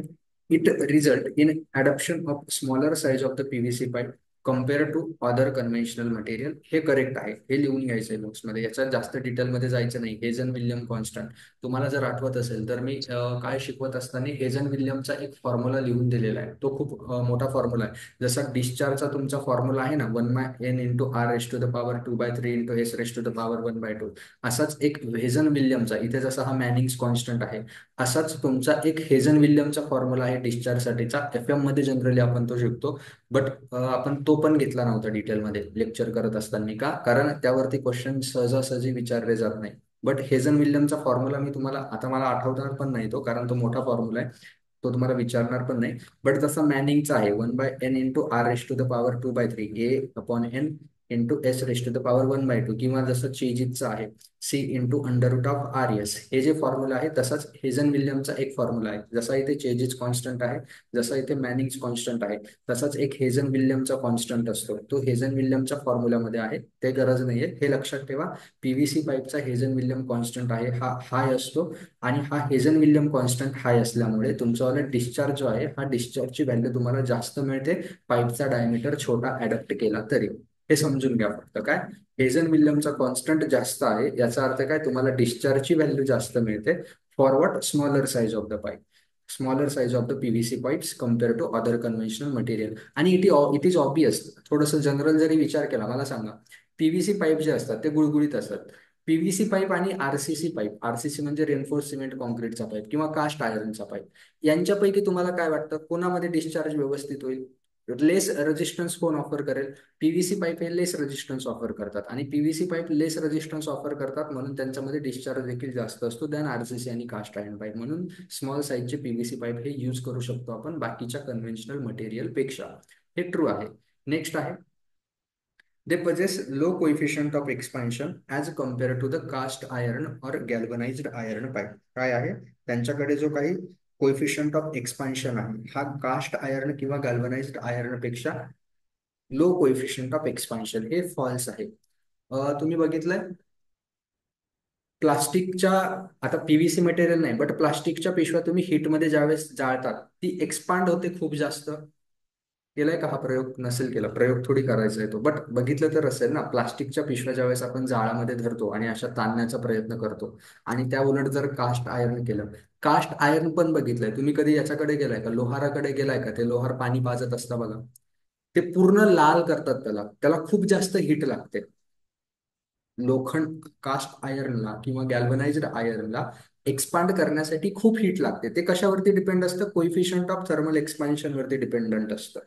it result in adoption of smaller size of the PVC pipe compare to other conventional material. हे करेक्ट आहे, हे लिहून घ्यायचंय नोट्समध्ये. याच्यात जास्त डिटेलमध्ये जायचं नाही. हेझन विल्यम कॉन्स्टंट, तुम्हाला जर आठवत असेल तर मी काय शिकवत असताना हेझन विल्यमचा एक फॉर्म्युला लिहून दिलेला आहे. तो खूप मोठा फॉर्म्युला आहे. जसा डिस्चार्जचा तुमचा फॉर्म्युला आहे ना, 1/n into R raise to the power 2/3 into S raise to the power 1/2, असाच एक हेझन विल्यमचा, इथे जसा हा मॅनिंग्स कॉन्स्टंट आहे, असाच तुमचा एक हेझन विल्यमचा फॉर्म्युला आहे डिस्चार्जसाठीचा. FM मध्ये जनरली आपण तो शिकतो. बट आपण तो पण घेतला नव्हता डिटेलमध्ये लेक्चर करत असताना. का? कारण त्यावरती क्वेश्चन सहजासहजी विचारले जात नाही. बट हेझन विल्यमचा फॉर्म्युला मी तुम्हाला, आता मला आठवणार पण नाही तो, कारण तो मोठा फॉर्म्युला आहे, तो तुम्हाला विचारणार पण नाही. बट तसा मॅनिंगचा आहे, 1/n into R raise to the power 2/3 A/n into S raise to the power 1/2, किंवा जसं चेजिसचा आहे C into under root of RS. हे जे फॉर्म्युला आहे तसाच हेझन विल्यमचा एक फॉर्म्युला आहे. जसा इथे चेजिस कॉन्स्टंट आहे, जसा इथे मॅनिंग्स कॉन्स्टंट आहे, तसाच एक हेझन विल्यमचा कॉन्स्टंट असतो. तो हेझन विल्यमच्या फॉर्म्युल्यामध्ये आहे. ते गरज नाहीये, हे लक्षात ठेवा. पीव्हीसी पाईपचा हेझन विल्यम कॉन्स्टंट आहे हा हाय असतो. आणि हा हेझन विल्यम कॉन्स्टंट हाय असल्यामुळे तुमचावाला डिस्चार्ज जो आहे, हा डिस्चार्जची व्हॅल्यू तुम्हाला जास्त मिळते, पाईपचा डायमीटर छोटा ऍडप्ट केला तरी. हे समजून घ्या फक्त. काय? हेझन विल्यमचा कॉन्स्टंट जास्त आहे याचा अर्थ काय, तुम्हाला डिस्चार्जची व्हॅल्यू जास्त मिळते. For what? Smaller size of the pipe, smaller size of the PVC pipes compare to other conventional material. आणि इट इज ऑबियस. थोडंसं जनरल जरी विचार केला, मला सांगा, पीव्हीसी पाईप जे असतात ते गुळगुळीत असतात. पीव्हीसी पाईप आणि आरसीसी पाईप, आरसीसी म्हणजे रेनफोर्स सिमेंट कॉन्क्रीटचा पाईप किंवा कास्ट आयर्नचा पाईप, यांच्यापैकी तुम्हाला काय वाटतं कोणामध्ये डिस्चार्ज व्यवस्थित होईल? लेस रेजिस्टन्स कोण ऑफर करेल? पीव्हीसी पाईप हे लेस रेजिस्टन्स ऑफर करतात, आणि पीव्हीसी पाईप लेस रेजिस्टन्स ऑफर करतात म्हणून त्यांच्यामध्ये डिस्चार्ज देखील जास्त असतो दॅन आरसीसी आणि कास्ट आयर्न पाईप. म्हणून स्मॉल साईजचे पीव्हीसी पाईप हे यूज करू शकतो आपण बाकीच्या कन्व्हेन्शनल मटेरियल पेक्षा. हे ट्रू आहे. नेक्स्ट आहे, they possess low coefficient of expansion as compared to the cast iron or galvanized iron pipe. काय आहे? त्यांच्याकडे जो काही कोएफिशियंट ऑफ एक्सपान्शन आहे, हा कास्ट आयर्न किंवा गॅल्वनाइज्ड आयर्न पेक्षा लो कोएफिशियंट ऑफ एक्सपान्शन. हे फॉल्स आहे. तुम्ही बघितलंय प्लास्टिकच्या, आता पीव्हीसी मटेरियल नाही बट प्लास्टिकच्या पिशव्या तुम्ही हीटमध्ये ज्यावेळेस जाळतात, ती एक्सपांड होते खूप जास्त. केलाय का हा प्रयोग? नसेल केला. प्रयोग थोडी करायचा आहे तो, बट बघितलं तर असेल ना, प्लास्टिकच्या पिशव्या ज्यावेळेस आपण जाळामध्ये धरतो आणि अशा ताणण्याचा प्रयत्न करतो, आणि त्या उलट जर कास्ट आयर्न केलं, कास्ट आयर्न पण बघितलंय तुम्ही कधी, याच्याकडे गेलाय का, लोहाराकडे गेलाय का? ते लोहार पाणी पाजत असतं बघा, ते पूर्ण लाल करतात त्याला, त्याला खूप जास्त हीट लागते. लोखंड कास्ट आयर्नला किंवा गॅल्वनाइज्ड आयर्नला एक्सपांड करण्यासाठी खूप हीट लागते. ते कशावरती डिपेंड असतं? कोइफिशियंट ऑफ थर्मल एक्सपान्शन वरती डिपेंडंट असतं.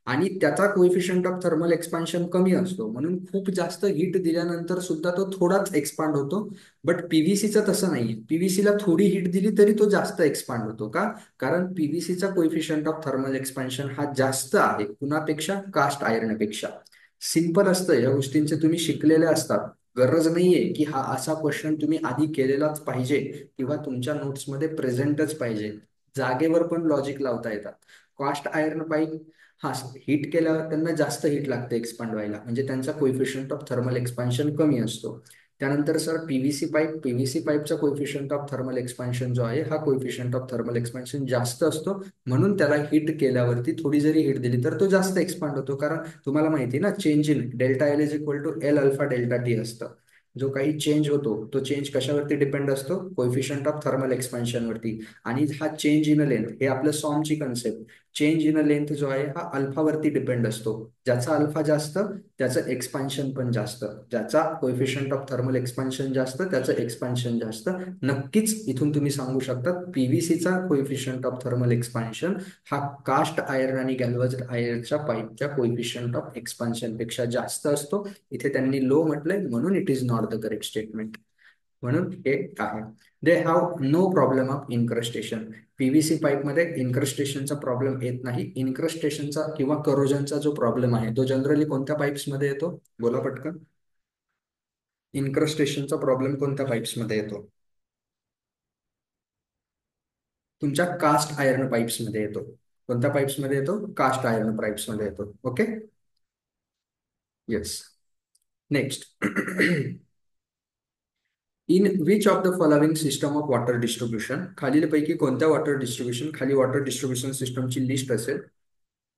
आणि त्याचा कोइफिशियंट ऑफ थर्मल एक्सपान्शन कमी असतो, म्हणून खूप जास्त हीट दिल्यानंतर सुद्धा तो थोडाच एक्सपांड होतो. बट पीव्हीसीचं तसं नाहीये. पीव्हीसीला थोडी हीट दिली तरी तो जास्त एक्सपांड होतो. का? कारण पीव्हीसीचा कोइफिशियंट ऑफ थर्मल एक्सपान्शन हा जास्त आहे कुणापेक्षा? कास्ट आयर्नपेक्षा. सिंपल असतं, या गोष्टींचे तुम्ही शिकलेले असतात. गरज नाहीये की हा असा क्वेश्चन तुम्ही आधी केलेलाच पाहिजे किंवा तुमच्या नोट्समध्ये प्रेझेंटच पाहिजे. जागेवर पण लॉजिक लावता येतात. कास्ट आयर्न पाईप, हा, हीट केल्यावर त्यांना जास्त हीट लागते एक्सपांड व्हायला, म्हणजे त्यांचा कोइफिशियंट ऑफ थर्मल एक्सपान्शन कमी असतो. त्यानंतर सर पीव्हीसी पाईपचा कोइफिशियंट ऑफ थर्मल एक्सपान्शन जो आहे, हा कोइफिशियंट ऑफ थर्मल एक्सपान्शन जास्त असतो, म्हणून त्याला हीट केल्यावरती थोडी जरी हीट दिली तर तो जास्त एक्सपांड होतो. कारण तुम्हाला माहिती ना, change in delta L is equal to L alpha delta T असतं. जो काही चेंज होतो तो चेंज कशावरती डिपेंड असतो? कोइफिशियंट ऑफ थर्मल एक्सपान्शन वरती. आणि हा चेंज इन लेंथ, हे आपलं सॉमची कन्सेप्ट, चेंज इन लेंथ जो आहे हा अल्फावरती डिपेंड असतो. ज्याचा अल्फा जास्त त्याचं एक्सपान्शन पण जास्त, ज्याचा कोएफिशियंट ऑफ थर्मल एक्सपान्शन जास्त त्याचं एक्सपान्शन जास्त. नक्कीच इथून तुम्ही सांगू शकता पीव्हीसीचा कोएफिशियंट ऑफ थर्मल एक्सपान्शन हा कास्ट आयर्न आणि गॅल्वनाइज्ड आयर्नच्या पाईपच्या कोएफिशियंट ऑफ एक्सपान्शन पेक्षा जास्त असतो. इथे त्यांनी लो म्हटलंय म्हणून it is not the correct statement. म्हणून हे आहे. They have no problem of incrustation. PVC पाईपमध्ये इन्क्रस्टेशनचा प्रॉब्लेम येत नाही. इन्क्रस्टेशनचा किंवा करोजनचा जो प्रॉब्लेम आहे तो जनरली कोणत्या पाईप्समध्ये येतो? बोला पटकन. इन्क्रस्टेशनचा प्रॉब्लेम कोणत्या पाईप्समध्ये येतो? तुमच्या कास्ट आयर्न पाईप्समध्ये येतो. कोणत्या पाईप्समध्ये येतो? कास्ट आयर्न पाईप्समध्ये येतो. Okay. Yes. Next. In which of the following system of water distribution, खालीलपैकी कोणत्या वॉटर डिस्ट्रीब्युशन, खाली वॉटर डिस्ट्रीब्युशन सिस्टमची लिस्ट असेल.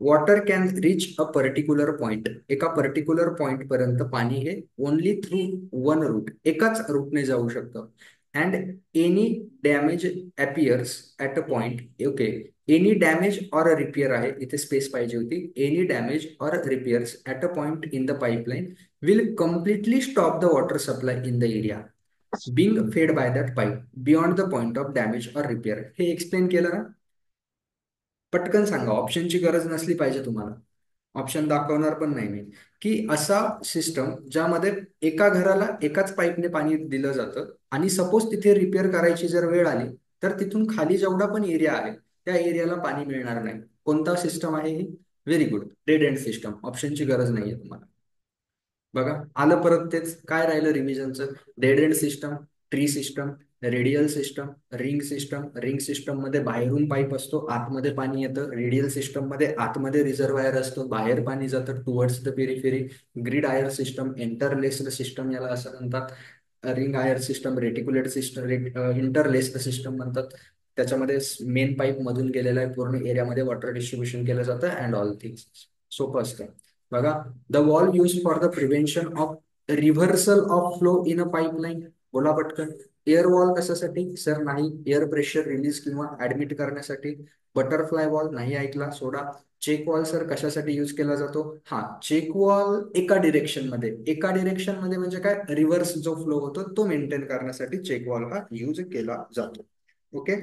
Water can reach a particular point, एका पर्टिक्युलर पॉइंट पर्यंत पाणी हे ओनली थ्रू वन रूट, एकाच रूटने जाऊ शकतं. And any damage appears at a point. Okay. Any damage or repair आहे, इथे स्पेस पाहिजे होती. Any damage or repairs at a point in the pipeline will completely stop the water supply in the area being fed by that pipe beyond the point of damage or repair. हे explain केलं ना? पटकन सांगा, ऑप्शनची गरज नसली पाहिजे तुम्हाला. Option दाखवणार पण नाही मी. की असा सिस्टम ज्यामध्ये एका घराला एकाच पाईपने पाणी दिलं जातं आणि सपोज तिथे रिपेअर करायची जर वेळ आली तर तिथून खाली जेवढा पण एरिया आहे त्या एरियाला पाणी मिळणार नाही. कोणता सिस्टम आहे ही? Very good, dead end system. ऑप्शनची गरज नाहीये तुम्हाला. बघा, आलं परत तेच. काय राहिलं रिव्हिजनचं? Dead end system, tree system, radial system, ring system. Ring system मध्ये बाहेरून पाईप असतो, आतमध्ये पाणी येतं. रेडियल सिस्टम मध्ये आतमध्ये रिझर्वायर असतो, बाहेर पाणी जातं towards the periphery. Gridiron system, interlaced system याला असं म्हणतात. Ring iron system, reticulate system, interlaced system म्हणतात. त्याच्यामध्ये मेन पाईप मधून गेलेला आहे, पूर्ण एरियामध्ये वॉटर डिस्ट्रीब्युशन केलं जातं अँड ऑल थिंग्स. सोपं असतं. बघा, the wall use for the prevention of reversal of flow in a pipeline. बोला पटकन. एअर वॉल कशासाठी? सर नाही. एअर प्रेशर रिलीज किंवा ऍडमिट करण्यासाठी. बटरफ्लाय वॉल नाही ऐकला, सोडा. चेक वॉल सर कशासाठी यूज केला जातो? हा, चेक वॉल एका डिरेक्शन मध्ये, एका डिरेक्शन मध्ये म्हणजे काय? रिव्हर्स जो फ्लो होतो तो मेंटेन करण्यासाठी चेक वॉल हा यूज केला जातो. ओके.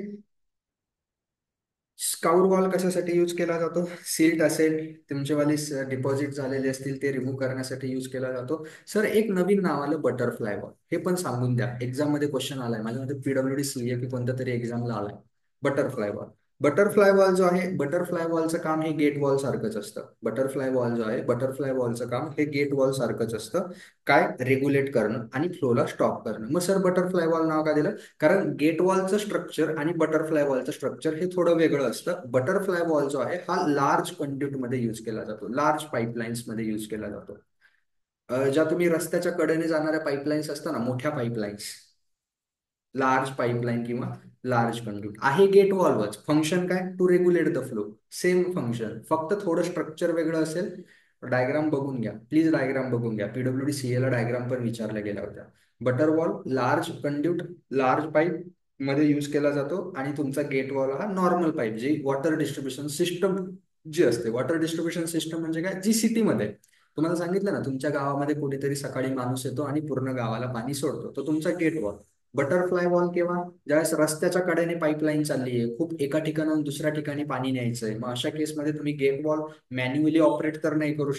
स्काउर वॉल कशासाठी यूज केला जातो? सिल्ट असेल तुमचेवाली डिपॉझिट झालेले असतील ते रिमूव्ह करण्यासाठी यूज केला जातो. सर एक नवीन नाव आलं, बटरफ्लाय वॉल. हे पण सांगून द्या, एक्झाम मध्ये क्वेश्चन आलाय माझ्यामध्ये, पीडब्ल्यूडी सीए की कोणत्या तरी एक्झामला आलाय. Butterfly wall. बटरफ्लाय वॉल जो आहे, बटरफ्लाय वॉलचं काम हे गेट वॉल सारखंच असतं. बटरफ्लाय वॉल जो आहे, बटरफ्लाय वॉलचं काम हे गेट वॉल सारखंच असतं. काय? रेग्युलेट करणं आणि फ्लोला स्टॉप करणं. मग सर बटरफ्लाय वॉल नाव का दिलं? कारण गेट वॉलचं स्ट्रक्चर आणि बटरफ्लाय वॉलचं स्ट्रक्चर हे थोडं वेगळं असतं. बटरफ्लाय वॉल जो आहे हा लार्ज कंड्यूट मध्ये यूज केला जातो, लार्ज पाईपलाईन्स मध्ये यूज केला जातो. ज्या तुम्ही रस्त्याच्या कडेने जाणाऱ्या पाईपलाईन्स असतात ना, मोठ्या पाईपलाईन्स, लार्ज पाईपलाईन किंवा लार्ज कंड्यूट आहे. गेट वॉल्वच फंक्शन काय? To regulate the flow. Same function, फक्त थोडं स्ट्रक्चर वेगळं असेल. डायग्राम बघून घ्या प्लीज, डायग्राम बघून घ्या. पीडब्ल्यूडी सीए ला डायग्राम पण विचारल्या गेल्या होत्या. Butter wall large conduit, large pipe मध्ये यूज केला जातो. आणि तुमचा गेट वॉल हा नॉर्मल पाईप, जी वॉटर डिस्ट्रीब्युशन सिस्टम जी असते. वॉटर डिस्ट्रीब्युशन सिस्टम म्हणजे काय? जी सिटीमध्ये तुम्हाला सांगितलं ना, तुमच्या गावामध्ये कुठेतरी सकाळी माणूस येतो आणि पूर्ण गावाला पाणी सोडतो, तो तुमचा गेट वॉल. बटरफ्लाय वॉल केव्हा? ज्यावेळेस रस्त्याच्या कडेने पाईपलाईन चालली आहे, खूप एका ठिकाणाहून दुसऱ्या ठिकाणी पाणी न्यायचंय, मग अशा केसमध्ये तुम्ही गेट वॉल मॅन्युअली ऑपरेट तर नाही करू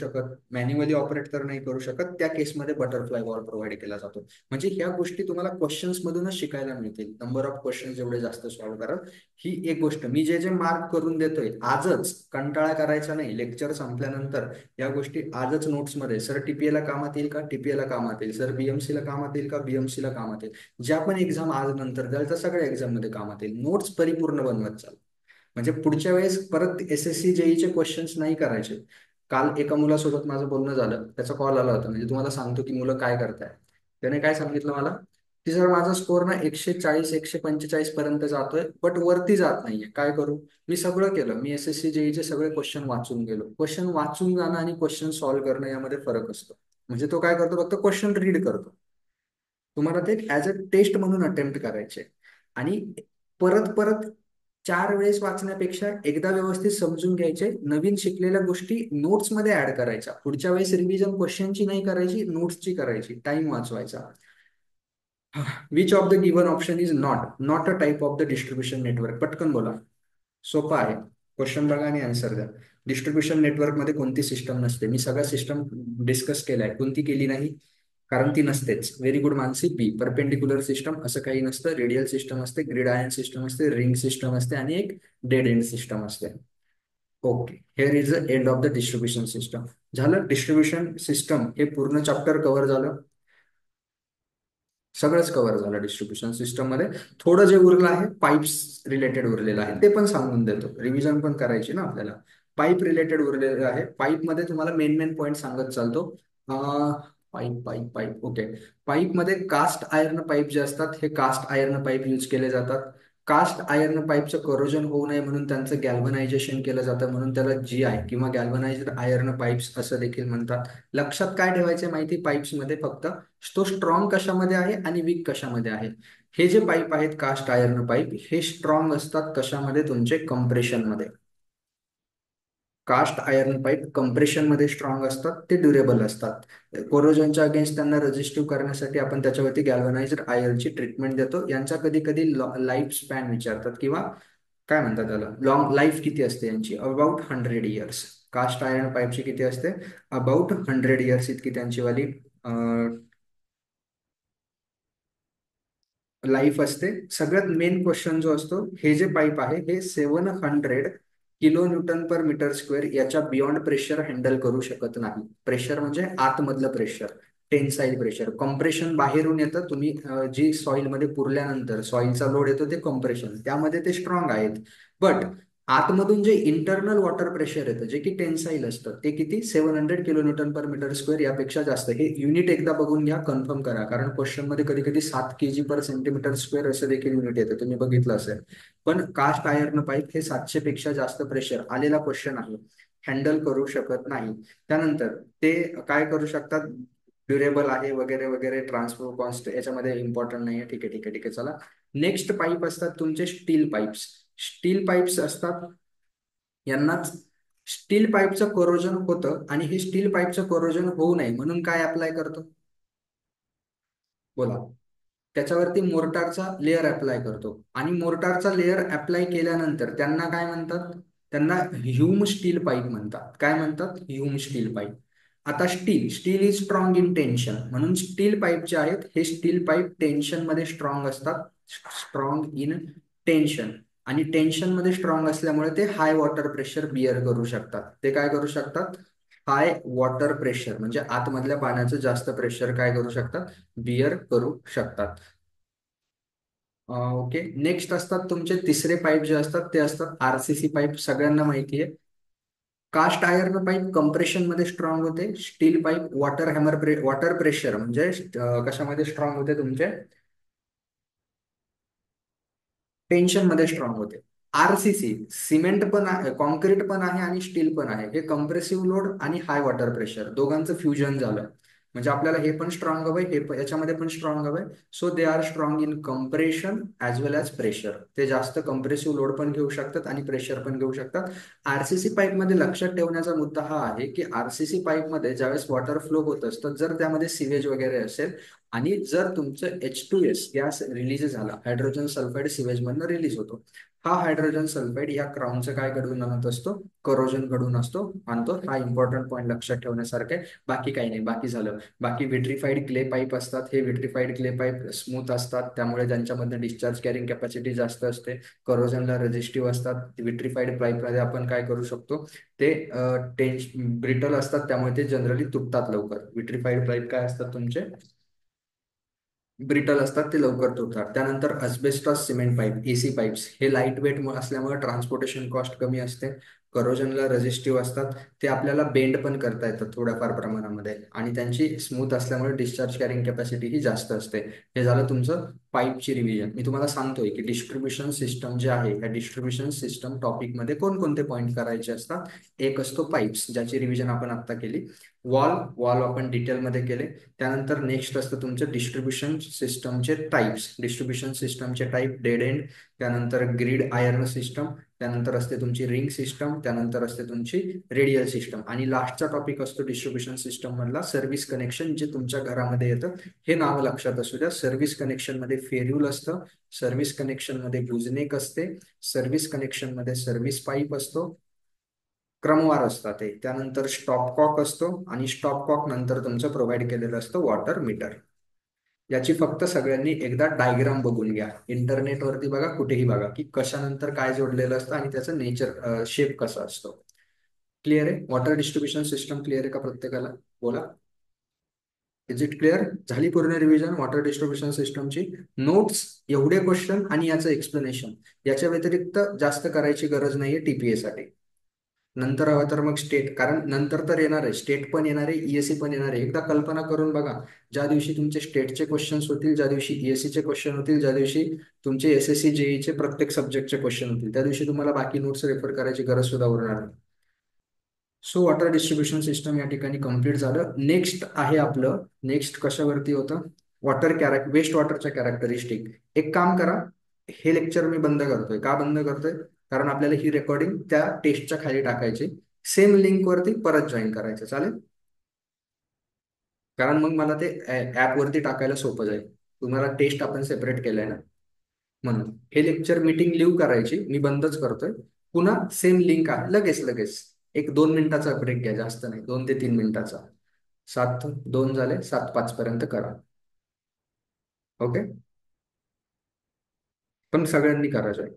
शकत. त्या केसमध्ये बटरफ्लाय वॉल प्रोव्हाइड केला जातो. म्हणजे ह्या गोष्टी तुम्हाला क्वेश्चन्स मधूनच शिकायला मिळतील. नंबर ऑफ क्वेश्चन जेवढे जास्त सॉल्व्ह कराल, ही एक गोष्ट. मी जे जे मार्क करून देतोय आजच, कंटाळा करायचा नाही. लेक्चर संपल्यानंतर या गोष्टी आजच नोट्समध्ये, सर टीपीए ला कामात येईल का, टीपीए ला कामात येईल, सर बीएमसी ला कामात येईल का, बीएमसी ला कामात येईल. ज्या पण एक्झाम आज नंतर द्याल, तर सगळ्या एक्झाम मध्ये कामात येईल. नोट्स परिपूर्ण बनवत चाल. म्हणजे पुढच्या वेळेस परत एसएससी जेईचे क्वेश्चन्स नाही करायचे. काल एका मुलासोबत माझं बोलणं झालं, त्याचा कॉल आला होता. म्हणजे तुम्हाला सांगतो की मुलं काय करताय. त्याने काय सांगितलं मला, की सर माझा स्कोर ना 140 145 पर्यंत जातोय, बट वरती जात नाहीये, काय करू. मी सगळं केलं, मी एसएससी जेईचे सगळे क्वेश्चन वाचून गेलो. क्वेश्चन वाचून जाणं आणि क्वेश्चन सॉल्व्ह करणं यामध्ये फरक असतो. म्हणजे तो काय करतो, फक्त क्वेश्चन रीड करतो. तुम्हाला ते ऍज अ टेस्ट म्हणून अटेम्प्ट करायचे. आणि परत परत 4 वेळेस वाचण्यापेक्षा एकदा व्यवस्थित समजून घ्यायचे. नवीन शिकलेल्या गोष्टी नोट्स मध्ये ऍड करायच्या. पुढच्या वेळेस रिव्हिजन क्वेश्चनची नाही करायची, नोट्सची करायची. टाइम वाचवायचा. Which of the given option is not a type of the distribution network? पटकन बोला. सोपा आहे. क्वेश्चन बघा आणि आन्सर द्या. डिस्ट्रीब्युशन नेटवर्क मध्ये कोणती सिस्टम नसते? मी सगळ्या सिस्टम डिस्कस केलाय. कोणती केली नाही? कारण ती नसतेच. Very good Mansi. B perpendicular system असं काही नसतं. रेडियल सिस्टम असते, ग्रिड आयन सिस्टम असते, रिंग सिस्टम असते आणि एक डेड एंड सिस्टम असते. Okay, here is the end of the distribution system. झालं. डिस्ट्रीब्युशन सिस्टम हे पूर्ण चॅप्टर कव्हर झालं. सगळंच कव्हर झालं डिस्ट्रीब्युशन सिस्टम मध्ये. थोडं जे उरलं आहे पाईप्स रिलेटेड उरलेलं आहे, ते पण सांगून देतो. रिव्हिजन पण करायची ना आपल्याला. पाईप रिलेटेड उरलेलं आहे. पाईप मध्ये तुम्हाला मेन मेन पॉईंट सांगत चालतो. Pipe pipe pipe okay. Pipe मध्ये कास्ट आयर्न पाईप जे असतात, हे कास्ट आयर्न पाईप यूज केले जातात. कास्ट आयर्न पाईपचं करोजन होऊ नये म्हणून त्यांचं गॅल्व्हनायझेशन केलं जातं, म्हणून त्याला जीआय किंवा गॅल्व्हनाइज्ड आयर्न पाईप्स असं देखील म्हणतात. लक्षात काय ठेवायचे माहिती, पाईप्स मध्ये फक्त तो स्ट्रॉंग कशामध्ये आहे आणि वीक कशामध्ये आहे. हे जे पाईप आहेत कास्ट आयर्न पाईप, हे स्ट्रॉंग असतात कशामध्ये, तुमचे कम्प्रेशन मध्ये. कास्ट आयर्न पाईप कम्प्रेशन मध्ये स्ट्रॉंग असतात, ते ड्युरेबल असतात. कोरोजनच्या अगेन्स्ट त्यांना रेजिस्टिव्ह करण्यासाठी आपण त्याच्यावरती गॅल्व्हनाइज्ड आयर्नची ट्रीटमेंट देतो. यांचा कधी कधी लाईफ स्पॅन विचारतात, किंवा काय म्हणतात त्याला, लॉंग लाईफ किती असते यांची, अबाउट 100 इयर्स. कास्ट आयर्न पाईपची किती असते, अबाउट 100 इयर्स इतकी त्यांची वाली लाईफ असते. सगळ्यात मेन क्वेश्चन जो असतो, हे जे पाईप आहे हे 700 kN/m², याच्या बियॉन्ड प्रेशर हँडल करू शकत नाही. प्रेशर म्हणजे आतमधलं प्रेशर, टेन्साईल प्रेशर. कॉम्प्रेशन बाहेरून येतं, तुम्ही जी सॉइल मध्ये पुरल्यानंतर सॉइलचा लोड येतो, ते कॉम्प्रेशन, त्यामध्ये ते स्ट्रॉंग आहेत. बट आतमधून जे इंटरनल वॉटर प्रेशर येतं, जे की टेन्साईल असतं, ते किती, 700 kN/m², यापेक्षा जास्त. हे युनिट एकदा बघून घ्या, कन्फर्म करा, कारण क्वेश्चन मध्ये कधी कधी 7 kg/cm² असं देखील युनिट येतं, तुम्ही बघितलं असेल. पण कास्ट आयर्न पाईप हे 700 पेक्षा जास्त प्रेशर आलेला क्वेश्चन आहे, हँडल करू शकत नाही. त्यानंतर ते काय करू शकतात, ड्युरेबल आहे वगैरे वगैरे. ट्रान्सफर कॉस्ट याच्यामध्ये इम्पॉर्टंट नाही आहे. ठीक आहे ठीक आहे ठीक आहे, चला. नेक्स्ट पाईप असतात तुमचे स्टील पाईप्स. स्टील पाईप्स असतात, यांनाच स्टील पाईपचं कोरोजन होतं, आणि हे स्टील पाईपचं कोरोजन होऊ नये म्हणून काय अप्लाय करतो, बोला. त्याच्यावरती मोर्टारचा लेअर अप्लाय करतो. आणि मोर्टारचा लेअर अप्लाय केल्यानंतर त्यांना काय म्हणतात, त्यांना ह्यूम स्टील पाईप म्हणतात. काय म्हणतात, ह्यूम स्टील पाईप. आता steel steel is strong in tension, म्हणून स्टील पाईप जे आहेत हे स्टील पाईप टेन्शन मध्ये स्ट्रॉंग असतात. Strong in tension. आणि टेन्शन मध्ये स्ट्रॉंग असल्यामुळे ते हाय वॉटर प्रेशर बिअर करू शकतात. ते काय करू शकतात, हाय वॉटर प्रेशर म्हणजे आतमधल्या पाण्याचं जास्त प्रेशर काय करू शकतात, बिअर करू शकतात. ओके. नेक्स्ट असतात तुमचे तिसरे पाईप जे असतात, ते असतात आरसीसी पाईप. सगळ्यांना माहिती आहे. कास्ट आयर्न पाईप कम्प्रेशन मध्ये स्ट्रॉंग होते. स्टील पाईप वॉटर प्रेशर म्हणजे कशामध्ये स्ट्रॉंग होते, तुमचे टेन्शन मध्ये स्ट्रॉंग होते. आरसीसी सिमेंट पण आहे, कॉन्क्रीट पण आहे आणि स्टील पण आहे. हे कम्प्रेसिव्ह लोड आणि हाय वॉटर प्रेशर दोघांचं फ्युजन झालं. म्हणजे आपल्याला हे पण स्ट्रॉंग हवंय, याच्यामध्ये पण स्ट्रॉंग हवंय. So they are strong in compression as well as pressure. ते जास्त कम्प्रेसिव्ह लोड पण घेऊ शकतात आणि प्रेशर पण घेऊ शकतात. आरसीसी पाईपमध्ये लक्षात ठेवण्याचा मुद्दा हा आहे की आरसीसी पाईपमध्ये ज्यावेळेस वॉटर फ्लो होत असतं, जर त्यामध्ये सिवेज वगैरे असेल आणि जर तुमचं H2S गॅस रिलीज झाला, हायड्रोजन सल्फाईड सिवेज मधनं रिलीज होतो. हा हायड्रोजन सल्फाईड या क्राऊनचं काय घडवून आणत असतो, करोजन घडून आणतो. हा इम्पॉर्टंट पॉईंट लक्षात ठेवण्यासारखा आहे. बाकी काही नाही, बाकी झालं. बाकी विट्रीफाईड क्ले पाईप असतात. हे विट्रीफाईड क्ले पाईप स्मूथ असतात, त्यामुळे त्यांच्यामध्ये डिस्चार्ज कॅरिंग कॅपॅसिटी जास्त असते. करोजनला रेझिस्टिव्ह असतात. विट्रीफाईड पाईपमध्ये आपण काय करू शकतो, ते ब्रिटल असतात, त्यामुळे ते जनरली तुटतात लवकर. विट्रीफाईड पाईप काय असतात तुमचे, ब्रिटल असतात, ते लवकर तुटतात. त्यानंतर अस्बेस्टॉस सिमेंट पाईप, एसी पाईप्स, हे लाईट वेट असल्यामुळे ट्रान्सपोर्टेशन कॉस्ट कमी असते. करोजनला रेझिस्टिव्ह असतात. ते आपल्याला बेंड पण करता येतात थोड्याफार प्रमाणामध्ये, आणि त्यांची स्मूथ असल्यामुळे डिस्चार्ज कॅरिंग कॅपॅसिटी ही जास्त असते. हे झालं तुमचं पाईपची रिव्हिजन. मी तुम्हाला सांगतोय की डिस्ट्रीब्युशन सिस्टम जे आहे, या डिस्ट्रीब्युशन सिस्टम टॉपिकमध्ये कोणकोणते पॉईंट करायचे असतात. एक असतो पाईप्स, ज्याची रिव्हिजन आपण आता केली. वॉल वॉल आपण डिटेलमध्ये केले. त्यानंतर नेक्स्ट असतं तुमचं डिस्ट्रीब्युशन सिस्टमचे टाईप्स. डिस्ट्रीब्युशन सिस्टमचे टाईप डेड एंड, त्यानंतर ग्रीड आयर्न सिस्टम, त्यानंतर असते तुमची रिंग सिस्टम, त्यानंतर असते तुमची रेडियल सिस्टम, आणि लास्टचा टॉपिक असतो डिस्ट्रीब्युशन सिस्टम मधला सर्व्हिस कनेक्शन, जे तुमच्या घरामध्ये येतं. हे नाव लक्षात असू द्या. सर्व्हिस कनेक्शन मध्ये फेऱ्यूल असतं, सर्व्हिस कनेक्शन मध्ये गुजनेक असते, सर्व्हिस कनेक्शन मध्ये सर्व्हिस पाईप असतो, क्रमवार असतात ते. त्यानंतर स्टॉप कॉक असतो, आणि स्टॉप कॉक नंतर तुमचं प्रोव्हाइड केलेलं असतं वॉटर मीटर. याची फक्त सगळ्यांनी एकदा डायग्राम बघून घ्या. इंटरनेटवरती बघा, कुठेही बघा, की कशानंतर काय जोडलेलं असतं आणि त्याचं नेचर शेप कसा असतो. क्लिअर आहे? वॉटर डिस्ट्रीब्युशन सिस्टम क्लिअर आहे का प्रत्येकाला? बोला. Is it clear? झाली पूर्ण रिव्हिजन वॉटर डिस्ट्रीब्युशन सिस्टमची. नोट्स, एवढे क्वेश्चन आणि याचं एक्सप्लेनेशन, याच्या व्यतिरिक्त जास्त करायची गरज नाहीये टीपीए साठी. नंतर हवं तर मग स्टेट, कारण नंतर तर येणार आहे, स्टेट पण येणार आहे, ईएससी पण येणार आहे. एकदा कल्पना करून बघा, ज्या दिवशी तुमचे स्टेटचे क्वेश्चन्स होतील, ज्या दिवशी ईएससीचे क्वेश्चन होतील, ज्या दिवशी तुमचे एसएससी जेईचे प्रत्येक सब्जेक्टचे क्वेश्चन होतील, त्या दिवशी तुम्हाला बाकी नोट्स रेफर करायची गरज सुद्धा उरणार नाही. सो वॉटर डिस्ट्रीब्युशन सिस्टम या ठिकाणी कम्प्लीट झालं. नेक्स्ट आहे आपलं, नेक्स्ट कशावरती होतं, वेस्ट वॉटरच्या कॅरेक्टरिस्टिक. एक काम करा, हे लेक्चर मी बंद करतोय. का बंद करतोय? कारण आपल्याला ही रेकॉर्डिंग त्या टेस्टच्या खाली टाकायची. सेम लिंक वरती परत जॉईन करायचं, चालेल? कारण मग मला ते ऍप वरती टाकायला सोपं जाईल. तुम्हाला टेस्ट आपण सेपरेट केलंय ना, म्हणून हे लेक्चर मीटिंग लिव्ह करायची, मी बंदच करतोय. पुन्हा सेम लिंक आहे, लगेच लगेच. एक 2 मिनिटाचा ब्रेक घ्या, जास्त नाही, 2 ते 3 मिनिटाचा. 7:02 झाले, 7:05 पर्यंत करा. ओके, पण सगळ्यांनी करा जॉईन.